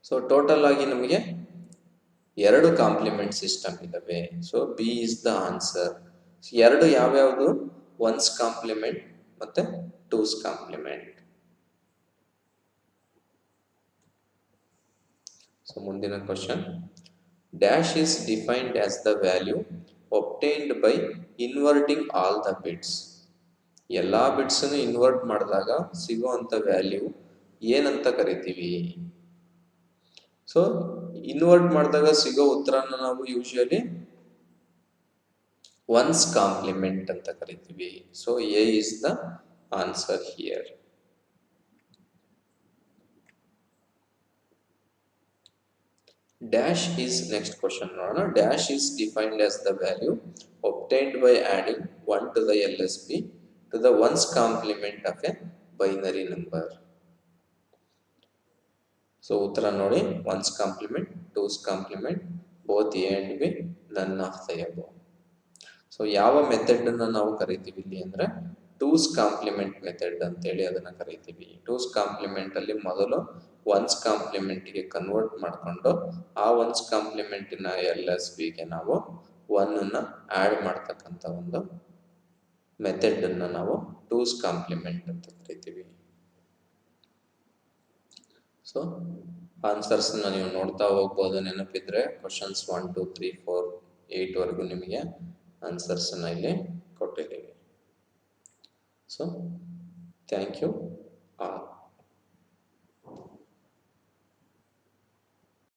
ಸೊ ಟೋಟಲ್ ಆಗಿ ನಮಗೆ 2 ಕಾಂಪ್ಲಿಮೆಂಟ್ ಸಿಸ್ಟಮ್ ಇದ್ದಾವೆ. So B is the answer. ಎರಡು ಯಾವ್ಯಾವುದು? ಒನ್ಸ್ ಕಾಂಪ್ಲಿಮೆಂಟ್ ಮತ್ತೆ ಟೂಸ್ ಕಾಂಪ್ಲಿಮೆಂಟ್. ಸೊ ಮುಂದಿನ question, dash is defined as the value obtained by inverting all the bits. ಎಲ್ಲಾ ಬಿಟ್ಸ್ ಅನ್ನು ಇನ್ವರ್ಟ್ ಮಾಡಿದಾಗ ಸಿಗುವಂತ ವ್ಯಾಲ್ಯೂ ಏನಂತ ಕರಿತೀವಿ? ಸೊ ಇನ್ವರ್ಟ್ ಮಾಡಿದಾಗ ಸಿಗೋ ಉತ್ತರನ ನಾವು ಯೂಶುವಲಿ ಒನ್ಸ್ ಕಾಂಪ್ಲಿಮೆಂಟ್ ಅಂತ ಕರಿತೀವಿ. So A is the answer here. Dash is, next question ನೋಡೋಣ. Dash is defined as the value obtained by adding 1 to the LSB to the ones complement of a binary number. So ಉತ್ತರ ನೋಡಿ, ones complement, twos complement, both A and B, none of the above. So ಯಾವ ಮೆಥಡ್ ಅನ್ನ ನಾವು ಕರಿತೀವಿ ಇಲ್ಲಿ ಅಂದ್ರೆ ಟೂಸ್ ಕಾಂಪ್ಲಿಮೆಂಟ್ ಮೆಥಡ್ ಅಂತ ಹೇಳಿ ಅದನ್ನ ಕರಿತೀವಿ. ಟೂಸ್ ಕಾಂಪ್ಲಿಮೆಂಟ್ ಅಲ್ಲಿ ಮೊದಲು ಒನ್ಸ್ ಕಾಂಪ್ಲಿಮೆಂಟ್ ಗೆ ಕನ್ವರ್ಟ್ ಮಾಡ್ಕೊಂಡು ಆ ಒನ್ಸ್ ಕಾಂಪ್ಲಿಮೆಂಟ್ ನ LSB ಗೆ ನಾವು 1 ಅನ್ನ ಆಡ್ ಮಾಡ್ತಕ್ಕಂತ ಒಂದು ಮೆಥಡ್ ಅನ್ನ ನಾವು ಟೂಸ್ ಕಾಂಪ್ಲಿಮೆಂಟ್ ಅಂತ ಕರಿತೀವಿ. ಸೊ ಆನ್ಸರ್ಸ್ ನೀವು ನೋಡ್ತಾ ಹೋಗ್ಬೋದು. ನೆನಪಿದ್ರೆ ಕ್ವಶನ್ಸ್ 1 2 3 4 8 ವರೆಗೂ ನಿಮಗೆ ಆನ್ಸರ್ಸ್ ಅನ್ನ ಇಲ್ಲಿ ಕೊಟ್ಟಿದ್ದೀವಿ. So thank you all.